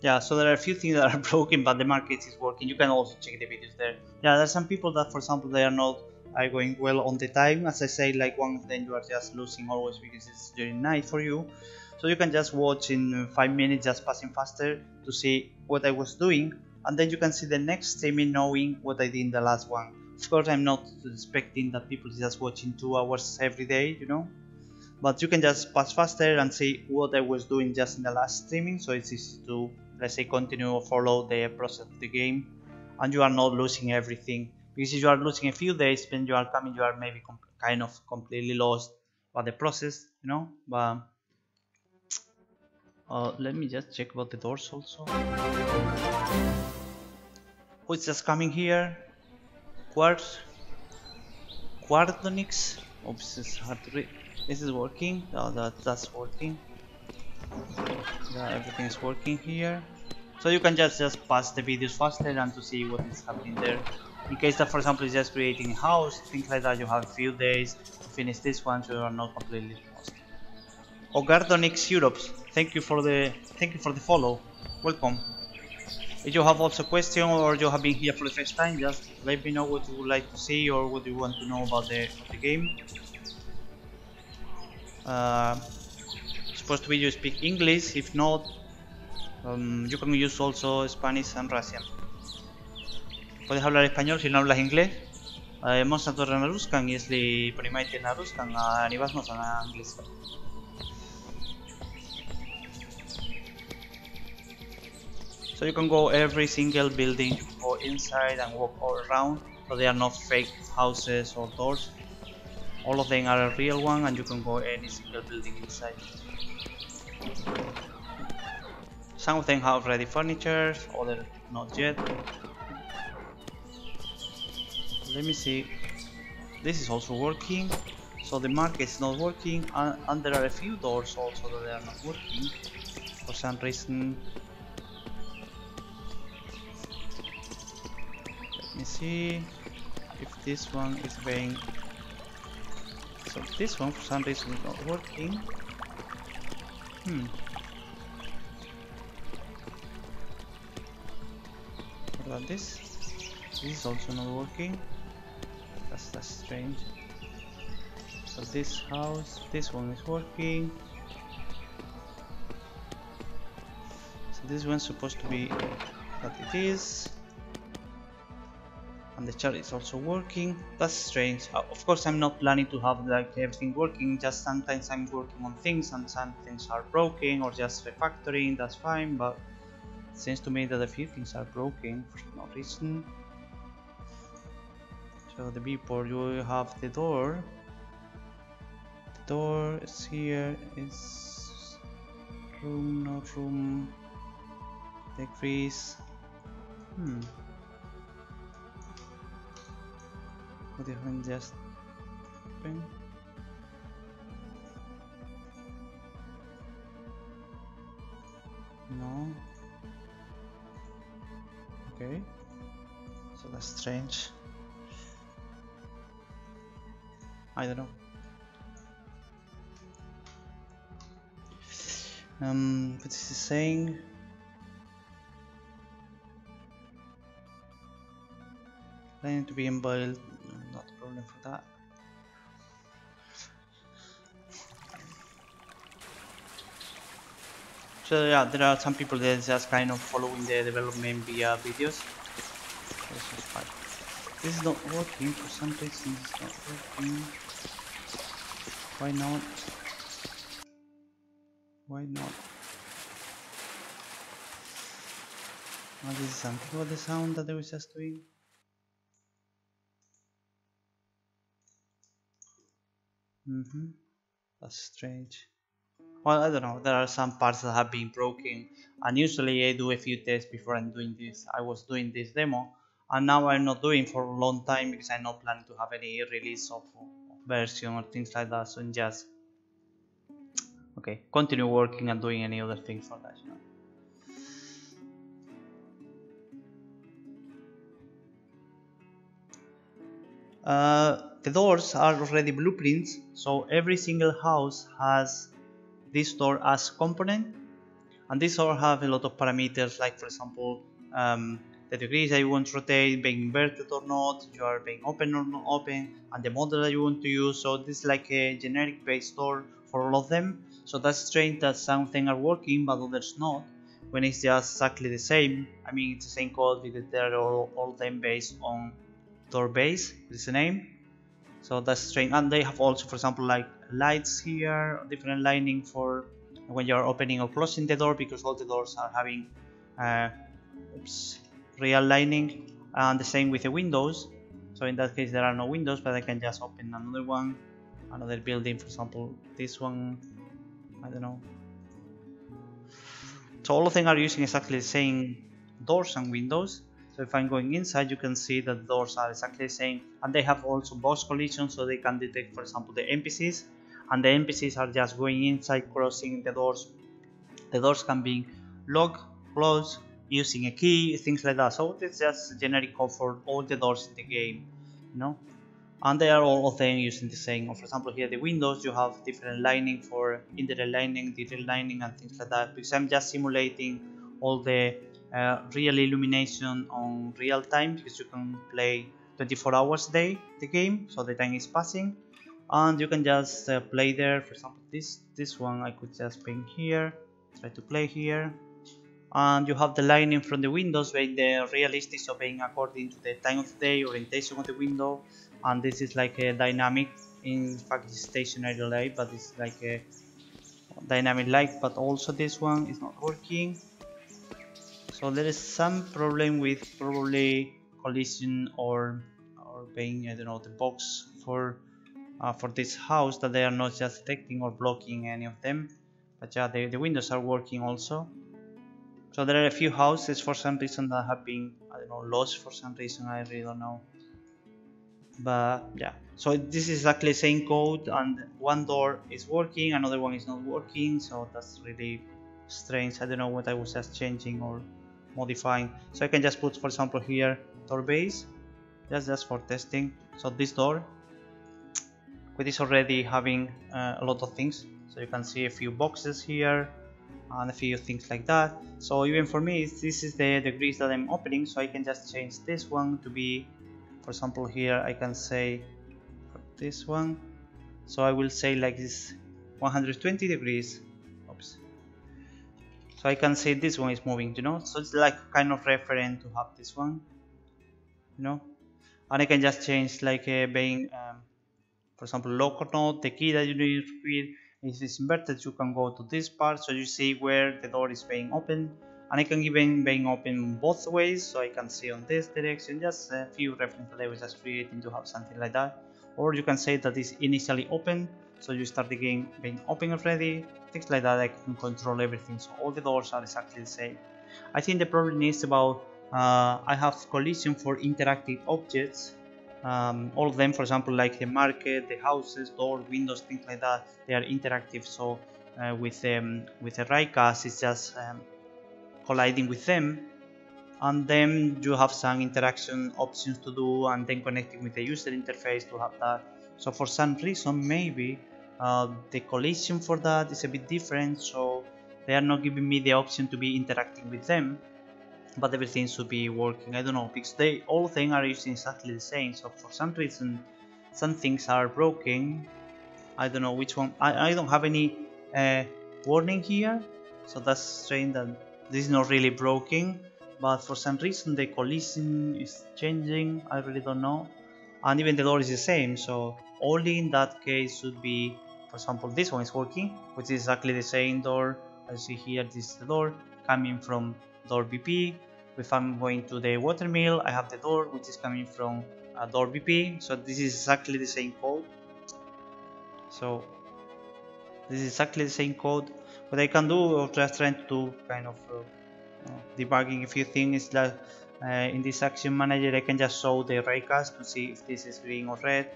S1: Yeah, so there are a few things that are broken, but the market is working. You can also check the videos there. Yeah, there are some people that, for example, they are not going well on the time. As I say, like one of them you are just losing always because it's during night for you. So you can just watch in 5 minutes, just passing faster to see what I was doing, and then you can see the next streaming knowing what I did in the last one. Of course, I'm not expecting that people just watching 2 hours every day, you know. But you can just pass faster and see what I was doing just in the last streaming, so it's easy to, let's say, continue or follow the process of the game, and you are not losing everything. Because if you are losing a few days, when you are coming, you are maybe kind of completely lost by the process, you know. But let me just check about the doors also. Who's just coming here? Quardonix. Oops, it's hard to read. This is working. Oh, that's working. Yeah, everything is working here. So you can just pass the videos faster and to see what is happening there. In case that, for example, is just creating a house, things like that, you have a few days to finish this one, so you are not completely lost. Ogardonix Europe, thank you for the follow. Welcome. If you have also questions or you have been here for the first time, just let me know what you would like to see or what you want to know about the game. supposed to be you speak English. If not, you can use also Spanish and Russian. Puedes hablar español si no hablas inglés. Можно тоже на русском, если понимаете на русском, а невозможно на английском. So you can go every single building, you can go inside and walk all around, so they are not fake houses or doors. All of them are a real one and you can go any single building inside. Some of them have ready furniture, others not yet. Let me see. This is also working. So the market is not working and there are a few doors also that they are not working for some reason. Let me see if this one is being... So this one for some reason is not working. What about this? This is also not working. That's strange. So this house, this one is working. So this one's supposed to be what it is. And the chart is also working. That's strange. Of course I'm not planning to have like everything working, just sometimes I'm working on things and some things are broken or just refactoring, that's fine, but it seems to me that a few things are broken for no reason. So the viewport, you will have the door. The door is here, is room, not room, the crease. What if I just open? No. Okay. So that's strange. I don't know. What this is saying? Planning to be embodied. Not a problem for that. So yeah, there are some people that just kind of following the development via videos. This is fine. This is not working for some reason. It's not working. Why not? Why not? Oh, this is something about the sound that I was just doing. That's strange. Well, I don't know, there are some parts that have been broken and usually I do a few tests before I'm doing this. I was doing this demo and now I'm not doing for a long time because I'm not planning to have any release of version or things like that, so just continue working and doing any other things for that, you know. The doors are already blueprints, so every single house has this door as component, and these all have a lot of parameters, like for example the degrees that you want to rotate, being inverted or not, you are being open or not open, and the model that you want to use. So this is like a generic based door for all of them. So that's strange that some things are working but others not, when it's just exactly the same. I mean, it's the same code because they're all of them based on door base, is the name. So that's strange. And they have also, for example, like lights here, different lining for when you're opening or closing the door, because all the doors are having real lining, and the same with the windows. So in that case there are no windows, but I can just open another one, another building, for example this one, I don't know. So all of them are using exactly the same doors and windows. So if I'm going inside, you can see that the doors are exactly the same, and they have also box collision, so they can detect, for example, the NPCs, and the NPCs are just going inside, crossing the doors. The doors can be locked, closed, using a key, things like that. So it's just generic code for all the doors in the game, you know. And they are all of them using the same. For example, here the windows, you have different lining for indirect lining, detailed lining, and things like that. Because I'm just simulating all the real illumination on real time, because you can play 24 hours a day the game, so the time is passing. and you can just play there. For example, this one I could just paint here, try to play here, and you have the lighting from the windows being the realistic, so being according to the time of the day, orientation of the window, and this is like a dynamic. In fact, it's stationary light, but it's like a dynamic light. But also this one is not working, so there is some problem with probably collision or being, I don't know, the box for this house, that they are not just detecting or blocking any of them. But yeah, the windows are working also. So there are a few houses for some reason that have been, I don't know, lost for some reason, I really don't know. But yeah, so this is exactly the same code, and one door is working, another one is not working, so that's really strange. I don't know what I was just changing or modifying. So I can just put, for example, here door base, just for testing. So this door, with this already having a lot of things, so you can see a few boxes here and a few things like that. So even for me, this is the degrees that I'm opening, so I can just change this one to be, for example, here I can say for this one, so I will say like this 120 degrees. Oops. So I can say this one is moving, you know, so it's like kind of reference to have this one, you know. And I can just change like being for example, lock or not, the key that you need to repeat. If it's inverted, you can go to this part, so you see where the door is being open, and I can even being open both ways, so I can see on this direction. Just a few references that I was just creating to have something like that. Or you can say that it's initially open, so you start the game being open already, things like that. I can control everything, so all the doors are exactly the same. I think the problem is about I have collision for interactive objects. All of them, for example, like the market, the houses, doors, windows, things like that, they are interactive. So with the Raycast, it's just colliding with them, and then you have some interaction options to do, and then connecting with the user interface to have that. So for some reason, maybe the collision for that is a bit different, so they are not giving me the option to be interacting with them, but everything should be working. I don't know, because they all of them are using exactly the same, so for some reason some things are broken. I don't know which one. I don't have any warning here, so that's strange that this is not really broken, but for some reason the collision is changing. I really don't know, and even the door is the same, so only in that case should be, for example, this one is working, which is exactly the same door. I see here this is the door coming from door BP. If I'm going to the watermill, I have the door which is coming from door BP, so this is exactly the same code. So this is exactly the same code. What I can do, or just trying to do kind of debugging a few things, is that in this action manager I can just show the raycast to see if this is green or red,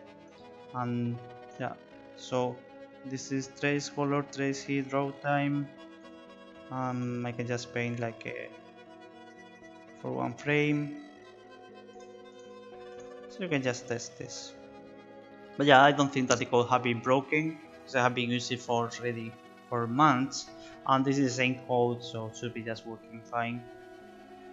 S1: and yeah, so this is trace color, trace heat, draw time. I can just paint like for one frame, so you can just test this. But yeah, I don't think that the code have been broken, because I have been using it for already for months, and this is the same code, so it should be just working fine.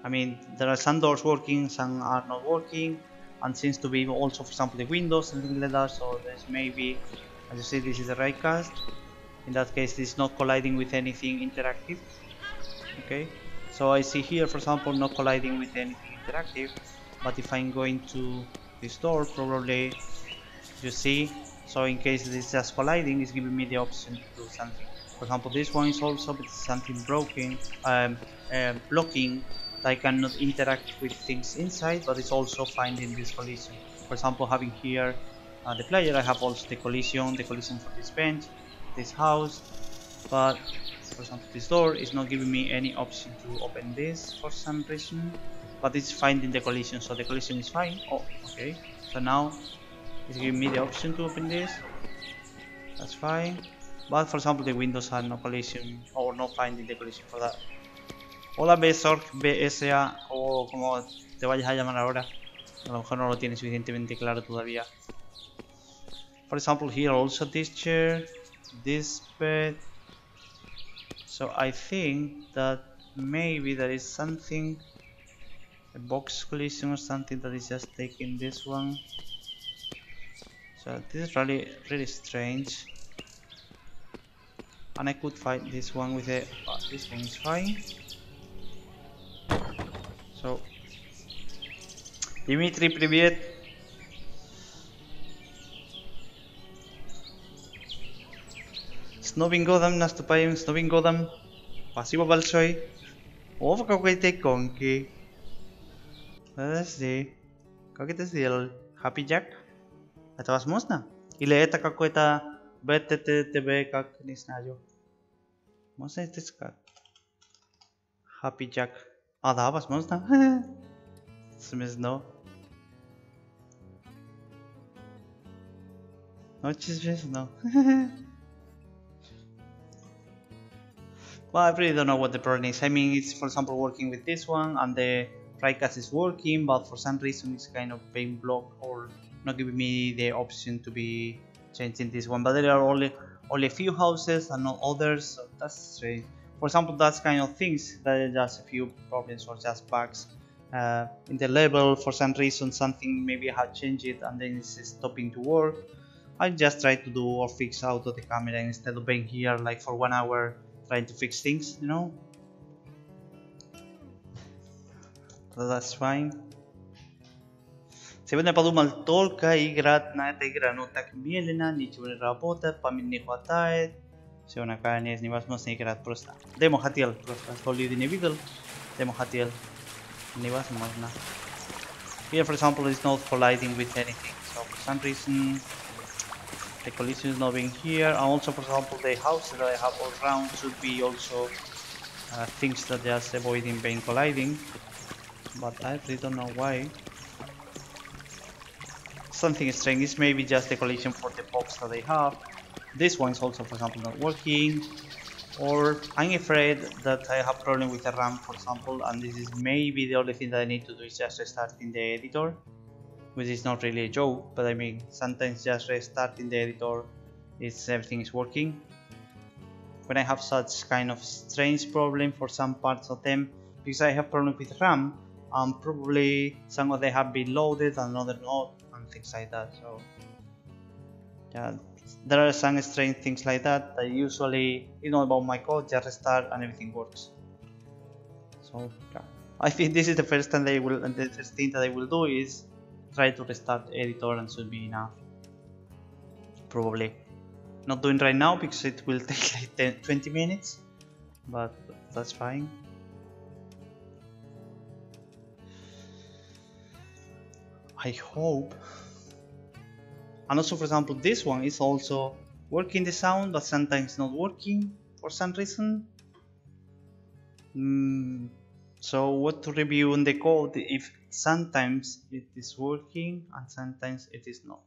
S1: I mean, there are some doors working, some are not working, and seems to be also, for example, the windows and things like that. So there's maybe, as you see, this is a raycast. In that case, this is not colliding with anything interactive. Okay, so I see here, for example, not colliding with anything interactive. But if I'm going to this door, probably you see. So in case this is just colliding, it's giving me the option to do something. For example, this one is also something broken, blocking. I cannot interact with things inside, but it's also finding this collision. For example, having here the player, I have also the collision for this bench, this house, but for example this door is not giving me any option to open this for some reason, but it's finding the collision, so the collision is fine. Oh, okay, so now it's giving me the option to open this, that's fine, but for example the windows have no collision, or not finding the collision for that. Hola BSORG, BSA o como te vayas a llamar ahora, a lo mejor no lo tienes suficientemente claro todavía. For example, here also this chair, this bed. So I think that maybe there is something, a box collision or something that is just taking this one. So this is really strange. And I could fight this one with a this thing is fine. So Dimitri, привет. С Новым годом наступаем, с Новым годом. Спасибо большое. О, какой ты конки. Подожди. Как это сделал? Happy Jack? Это возможно? Или это какой-то BTTB, как не знаю. Можно это сказать? Happy Jack. А, да, возможно. Смешно. Очень смешно. Well, I really don't know what the problem is. I mean, it's for example working with this one and the Trycast is working, but for some reason it's kind of being blocked or not giving me the option to be changing this one. But there are only a few houses and not others, so that's strange. For example, that's kind of things that are just a few problems or just bugs in the level. For some reason, something maybe I had changed it and then it's stopping to work. I just try to do or fix out of the camera instead of being here like for 1 hour trying to fix things, you know. So that's fine. Сегодня подумал только играть на этой игре, но так медленно, ничего не работает, памяти не хватает. Все, наконец, невозможно играть просто. Демо хотел, просто что люди не видел. Демо хотел. Невозможно. Here, for example, it's not colliding with anything. So for some reason, the collision is not being here. And also, for example, the houses that I have all around should be also things that just avoiding being colliding. But I really don't know why. Something strange is maybe just the collision for the box that they have. This one is also, for example, not working. Or I'm afraid that I have problem with the RAM, for example, and this is maybe the only thing that I need to do is just restarting the editor, which is not really a joke, but I mean sometimes just restarting the editor everything is working. When I have such kind of strange problem for some parts of them, because I have problem with RAM, probably some of them have been loaded and other not, and things like that. So yeah, there are some strange things like that. I usually, you know, about my code, just restart and everything works. So yeah, I think this is the first time they will, and the first thing that I will do is try to restart the editor and should be enough. Probably not doing right now because it will take like 20 minutes, but that's fine. I hope. And also, for example, this one is also working the sound, but sometimes not working for some reason. So what to review on the code if sometimes it is working and sometimes it is not?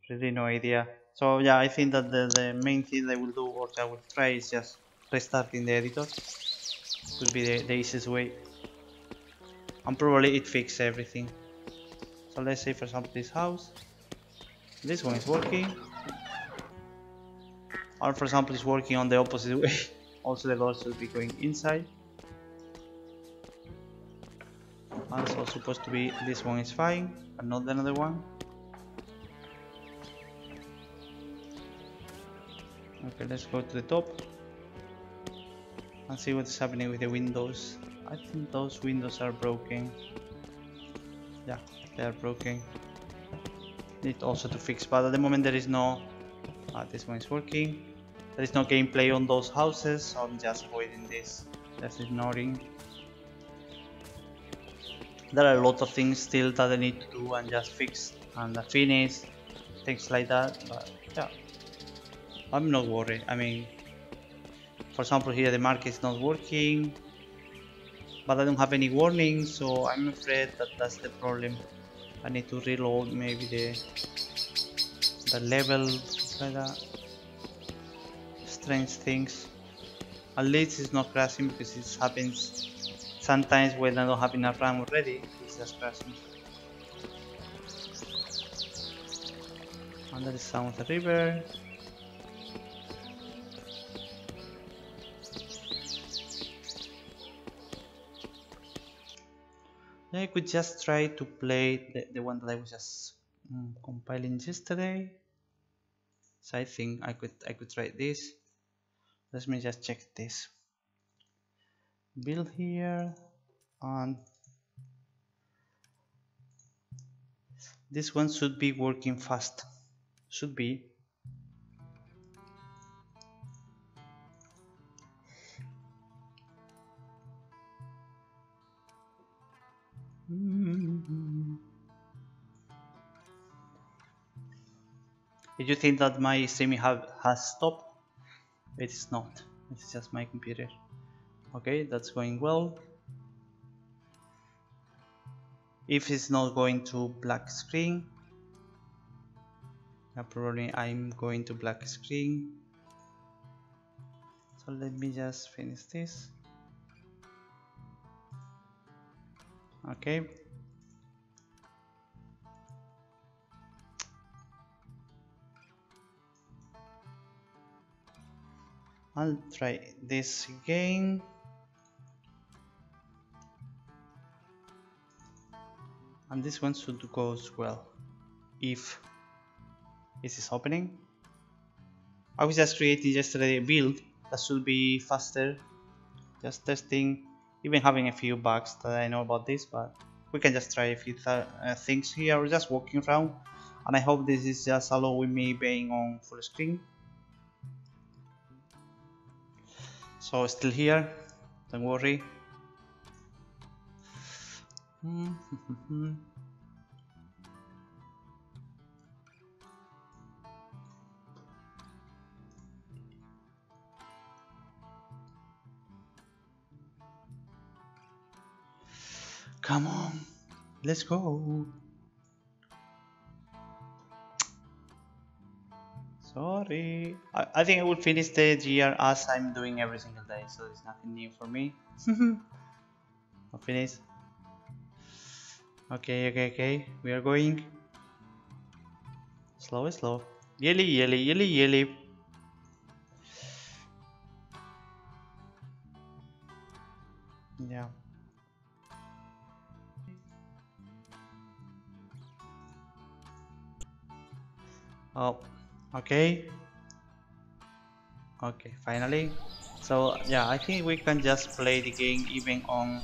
S1: Really no idea. So yeah, I think that the main thing I will do or I will try is just restarting the editor. Could be the easiest way. And probably it fixes everything. So let's say, for example, this house. This one is working. Or for example, it's working on the opposite way. Also the door should be going inside. And it's also supposed to be, this one is fine, but not another one. Okay, let's go to the top and see what's happening with the windows. I think those windows are broken. Yeah, they are broken. Need also to fix, but at the moment there is no. This one is working. There is no gameplay on those houses, so I'm just avoiding this, just ignoring. There are a lot of things still that I need to do and just fix and finish, things like that. But yeah, I'm not worried. I mean, for example, here the market is not working, but I don't have any warning, so I'm afraid that that's the problem. I need to reload maybe the level, like that. Strange things. At least it's not crashing because it happens sometimes when I don't have enough RAM already. It's just crashing. And there is sound of the river. I could just try to play the one that I was just compiling yesterday, so I think I could try this. Let me just check this build here, and this one should be working fast, should be. Did you think that my streaming has stopped? It is not. It's just my computer. Okay, that's going well. If it's not going to black screen, probably I'm going to black screen. So let me just finish this. Okay. I'll try this again. And this one should go as well. If this is opening. I was just creating yesterday a build that should be faster. Just testing, even having a few bugs that I know about this, but we can just try a few things here. We're just walking around, and I hope this is just allowing me being on full screen. So still here, don't worry. Come on, let's go. Sorry, I think I will finish the GR as I'm doing every single day, so there's nothing new for me. I'll finish. Okay, we are going. Slow. Yelly. Yeah. Oh, okay, finally. So yeah, I think we can just play the game even on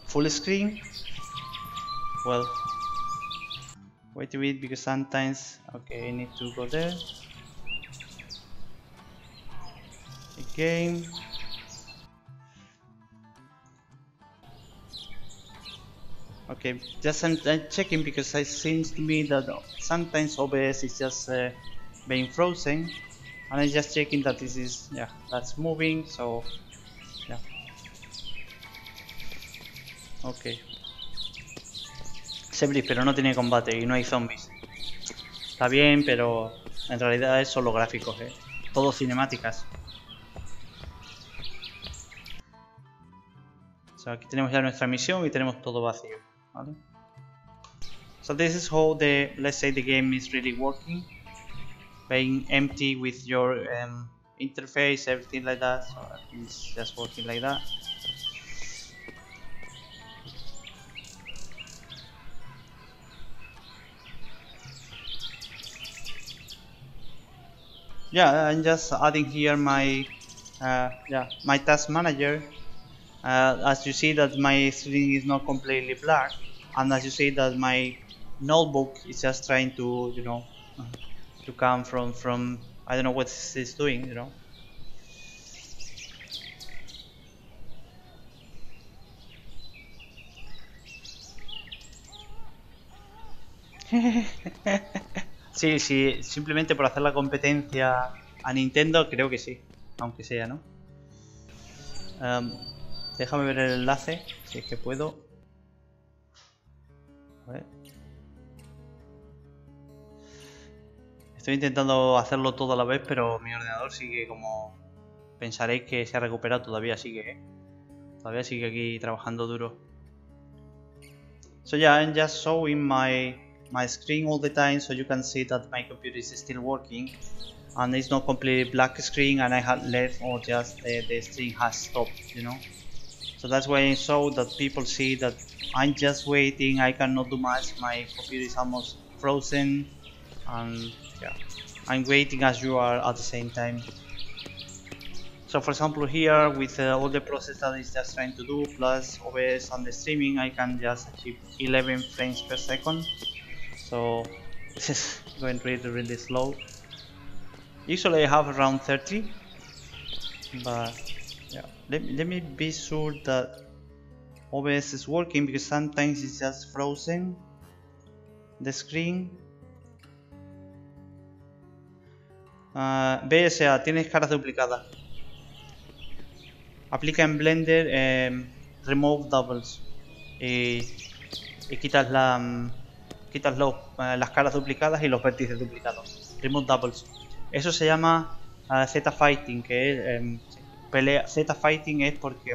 S1: full screen. Well, wait a bit, because sometimes, okay, I need to go there again. Okay, just I'm checking, because it seems to me that sometimes OBS is just being frozen, and I'm just checking that this is, yeah, that's moving, so yeah. Ok. Sebris, pero no tiene combate y no hay zombies. Está bien, pero en realidad es solo gráficos, todo cinemáticas. So, aquí tenemos ya nuestra misión y tenemos todo vacío, ¿vale? So this is how the, let's say, the game is really working, being empty with your interface, everything like that. So it's just working like that. Yeah, I'm just adding here my my task manager. As you see that my screen is not completely black, and as you see that my notebook is just trying to, you know, to come from I don't know what it's doing, you know. Sí, simplemente por hacer la competencia a Nintendo, creo que sí, aunque sea, ¿no? Déjame ver el enlace, si es que puedo. A ver. Estoy intentando hacerlo todo a la vez, pero mi ordenador sigue como... Pensaréis que se ha recuperado, todavía sigue, Todavía sigue aquí trabajando duro. So yeah, I'm just showing my screen all the time, so you can see that my computer is still working. And it's not completely black screen, and I had left, or just the stream has stopped, you know. So that's why I show that people see that I'm just waiting, I cannot do much, my computer is almost frozen, and yeah, I'm waiting as you are at the same time. So for example here with all the process that it's just trying to do plus OBS and the streaming, I can just achieve 11 frames per second. So this is going really slow. Usually I have around 30, but yeah, let me be sure that OBS is working, because sometimes it's just frozen the screen. BSA, tienes caras duplicadas. Aplica en Blender Remove Doubles y quitas las caras duplicadas y los vértices duplicados. Remove Doubles. Eso se llama Z-Fighting, que es pelea. Z-Fighting es porque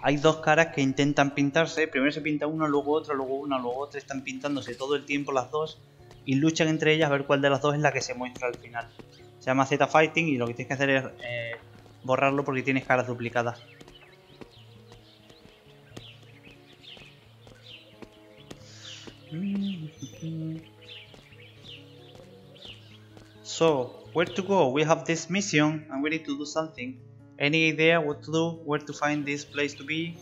S1: hay dos caras que intentan pintarse. Primero se pinta uno, luego otro, luego una, luego otra. Están pintándose todo el tiempo las dos y luchan entre ellas a ver cuál de las dos es la que se muestra al final. Se llama Z-Fighting y lo que tienes que hacer es borrarlo porque tienes caras duplicadas. So, where to go? We have this mission and we need to do something. Any idea what to do? Where to find this place to be?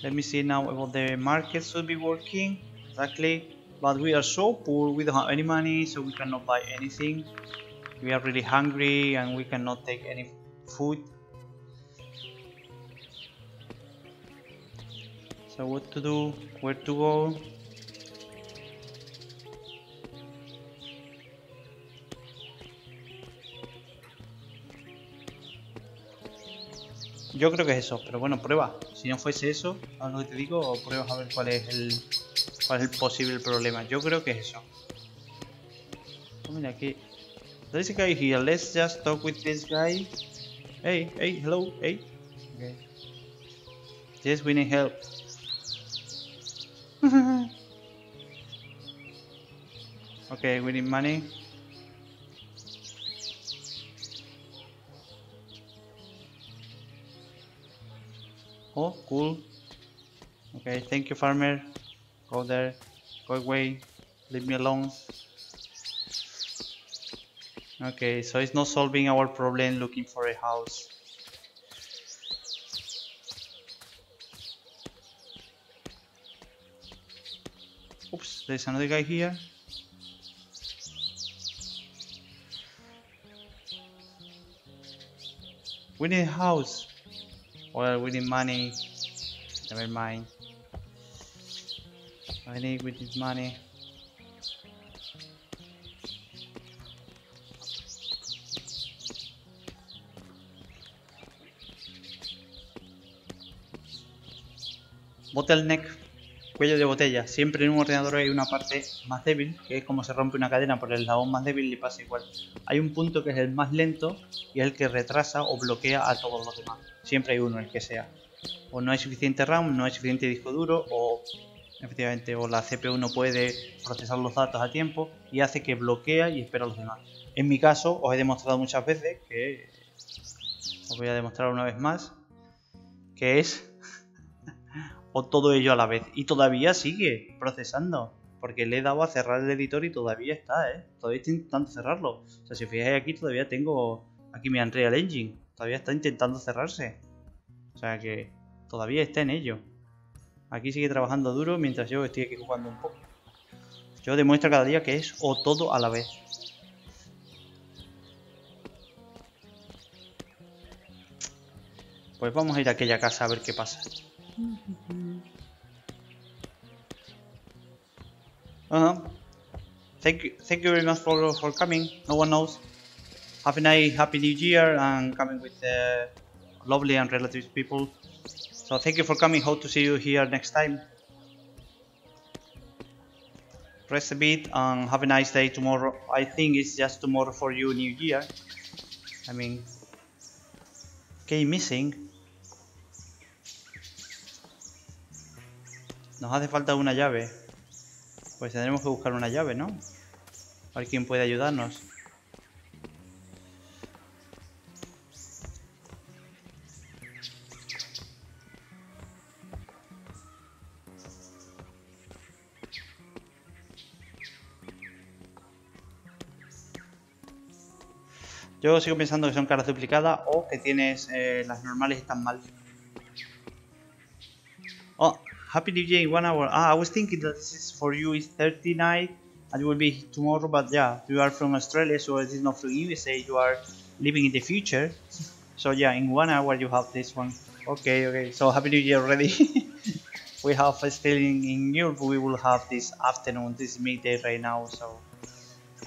S1: Let me see now about the market should be working. Exactly. But we are so poor, we don't have any money, so we cannot buy anything. We are really hungry and we cannot take any food. So what to do? Where to go? Yo creo que es eso, pero bueno, prueba. Si no fuese eso, a lo que te digo, o pruebas a ver cuál es el posible problema. Yo creo que es eso. Oh, mira aquí. There is a guy here. Let's just talk with this guy. Hey, hello, hey. Okay. Yes, we need help. Okay, we need money. Oh, cool. Okay, thank you, farmer. Go there. Go away. Leave me alone. Okay, so it's not solving our problem looking for a house. Oops, there's another guy here. We need a house. Well, we need money. Never mind. We need money. Bottleneck, cuello de botella. Siempre en un ordenador hay una parte más débil, que es como se rompe una cadena por el eslabón más débil y pasa igual. Hay un punto que es el más lento y es el que retrasa o bloquea a todos los demás. Siempre hay uno, el que sea. O no hay suficiente RAM, no hay suficiente disco duro, o efectivamente o la CPU no puede procesar los datos a tiempo y hace que bloquea y espera a los demás. En mi caso, os he demostrado muchas veces que os voy a demostrar una vez más que es o todo ello a la vez, y todavía sigue procesando porque le he dado a cerrar el editor y todavía está, todavía estoy intentando cerrarlo. O sea, si fijáis aquí todavía tengo aquí mi Unreal Engine, todavía está intentando cerrarse, o sea que todavía está en ello. Aquí sigue trabajando duro mientras yo estoy aquí jugando un poco. Yo demuestro cada día que es o todo a la vez. Pues vamos a ir a aquella casa a ver qué pasa. Thank you very much for coming. No one knows. Have a nice happy new year and coming with lovely and relative people. So thank you for coming. Hope to see you here next time. Rest a bit and have a nice day tomorrow. I think it's just tomorrow for you, New Year. I mean, okay, missing. Nos hace falta una llave. Pues tendremos que buscar una llave, ¿no? A ver quién puede ayudarnos. Yo sigo pensando que son caras duplicadas o que tienes las normales están mal. Oh, Happy New Year in 1 hour. I was thinking that this is for you is 39 and it will be tomorrow, but yeah, you are from Australia, so it is not from USA, you are living in the future. So yeah, in 1 hour you have this one. Okay, so Happy New Year already. We have still in Europe, we will have this afternoon, this midday right now, so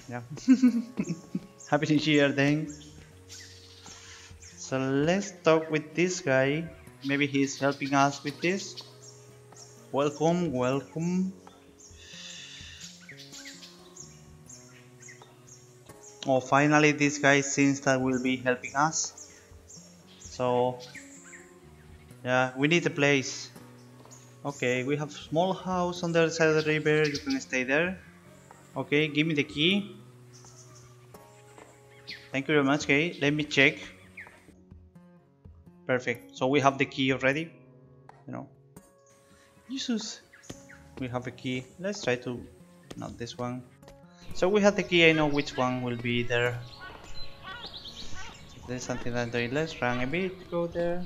S1: yeah. Happy New Year then. So let's talk with this guy. Maybe he's helping us with this. Welcome, welcome. Oh, finally this guy seems that will be helping us. So yeah, we need a place. Okay, we have small house on the other side of the river. You can stay there. Okay, give me the key. Thank you very much. Okay, let me check. Perfect. So we have the key already. You know. Jesus. We have a key. Let's try to not this one. So we have the key. I know which one will be there. If there's something that I'm doing. Let's run a bit. Go there.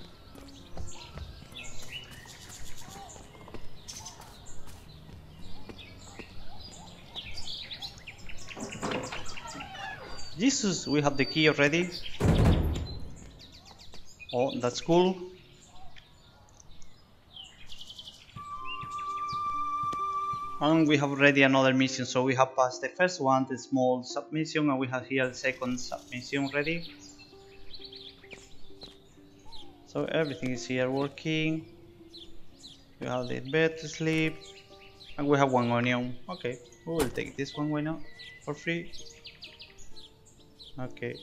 S1: Jesus, we have the key already. Oh, that's cool. And we have already another mission, so we have passed the first one, the small submission, and we have here the second submission ready. So everything is here working. We have the bed to sleep, and we have one onion. Okay, we will take this one, why not? For free. Okay.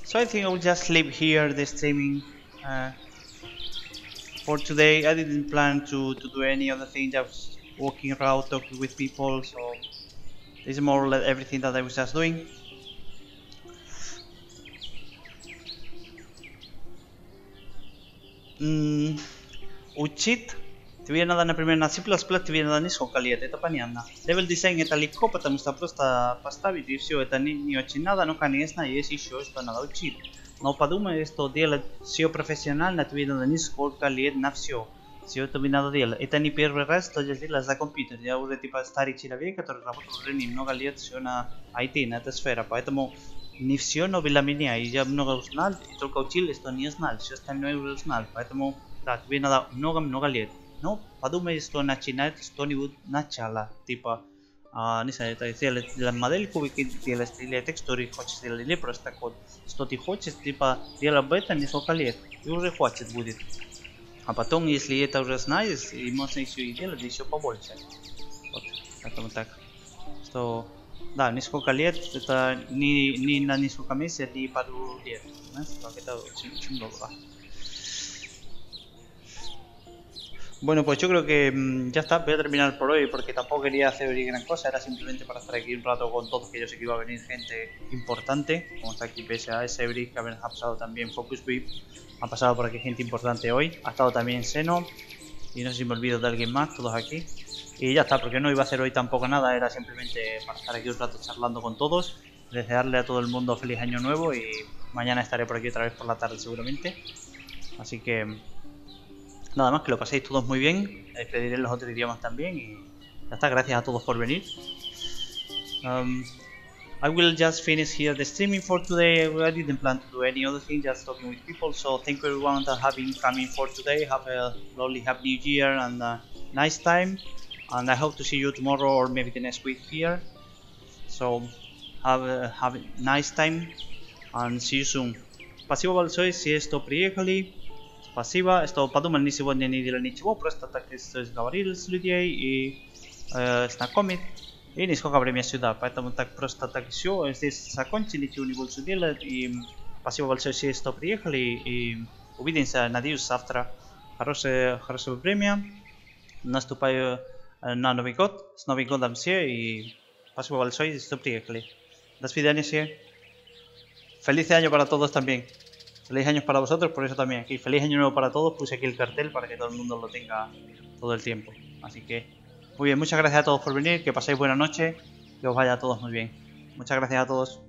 S1: So I think I will just leave here the streaming for today. I didn't plan to do any other thing, just walking around, talking with people, so this is more or less everything that I was just doing. Учит тебе надо, например, на C++ тебе надо несколько лет, это понятно. Level design это легко, потому что просто поставить и все, это не очень надо, но конечно есть еще что надо учить. Но подумай, что делать все профессионально, тебе надо несколько лет на все. Все это тебе надо делать. Это не первый раз, что я делаю за компьютер. Я уже типа старый человек, который работал уже немного лет все на IT, на этой сфере, поэтому не все новое для меня. И я много узнал, и только учил, что не знал, все остальное уже узнал. Поэтому да, тебе надо много лет. Но подумай, что начинать что-нибудь начало, типа, не знаю, это сделать для модельку, делать или текстуры хочешь делать, или просто код. Что ты хочешь, типа, делать об этом несколько лет, и уже хватит будет. А потом, если это уже знаешь, и можно еще и делать еще побольше. Вот, поэтому так. Что, да, несколько лет, это не на несколько месяцев, не пару лет. Знаешь, это очень много. Bueno, pues yo creo que ya está, voy a terminar por hoy porque tampoco quería hacer gran cosa, era simplemente para estar aquí un rato con todos, que yo sé que iba a venir gente importante, como está aquí PSA, Sebris, que ha pasado también Focus VIP, ha pasado por aquí gente importante hoy, ha estado también Seno, y no sé si me olvido de alguien más, todos aquí, y ya está, porque no iba a hacer hoy tampoco nada, era simplemente para estar aquí un rato charlando con todos, desearle a todo el mundo feliz año nuevo y mañana estaré por aquí otra vez por la tarde seguramente, así que nada más, que lo paséis todos muy bien, pediré los otros idiomas también y ya está, gracias a todos por venir. I will just finish here the streaming for today. I didn't plan to do any other thing, just talking with people, so thank you everyone that have been coming for today. Have a lovely happy new year and a nice time, and I hope to see you tomorrow or maybe the next week here. So have a nice time and see you soon. Спасибо большое, все, что приехали. Спасибо, что подумали сегодня, не делали ничего, просто так говорили с людей и знакомить, и несколько времени сюда, поэтому так просто так все, здесь закончили, ничего не больше делать, и спасибо большое все, что приехали, и увидимся, надеюсь, завтра. Хорошего времени. Наступаю на Новый год. С Новым годом все. И спасибо большое, что приехали. До свидания все. Feliz año para todos también. Feliz año para vosotros, por eso también aquí. Feliz año nuevo para todos. Puse aquí el cartel para que todo el mundo lo tenga todo el tiempo. Así que, muy bien, muchas gracias a todos por venir. Que paséis buena noche. Que os vaya a todos muy bien. Muchas gracias a todos.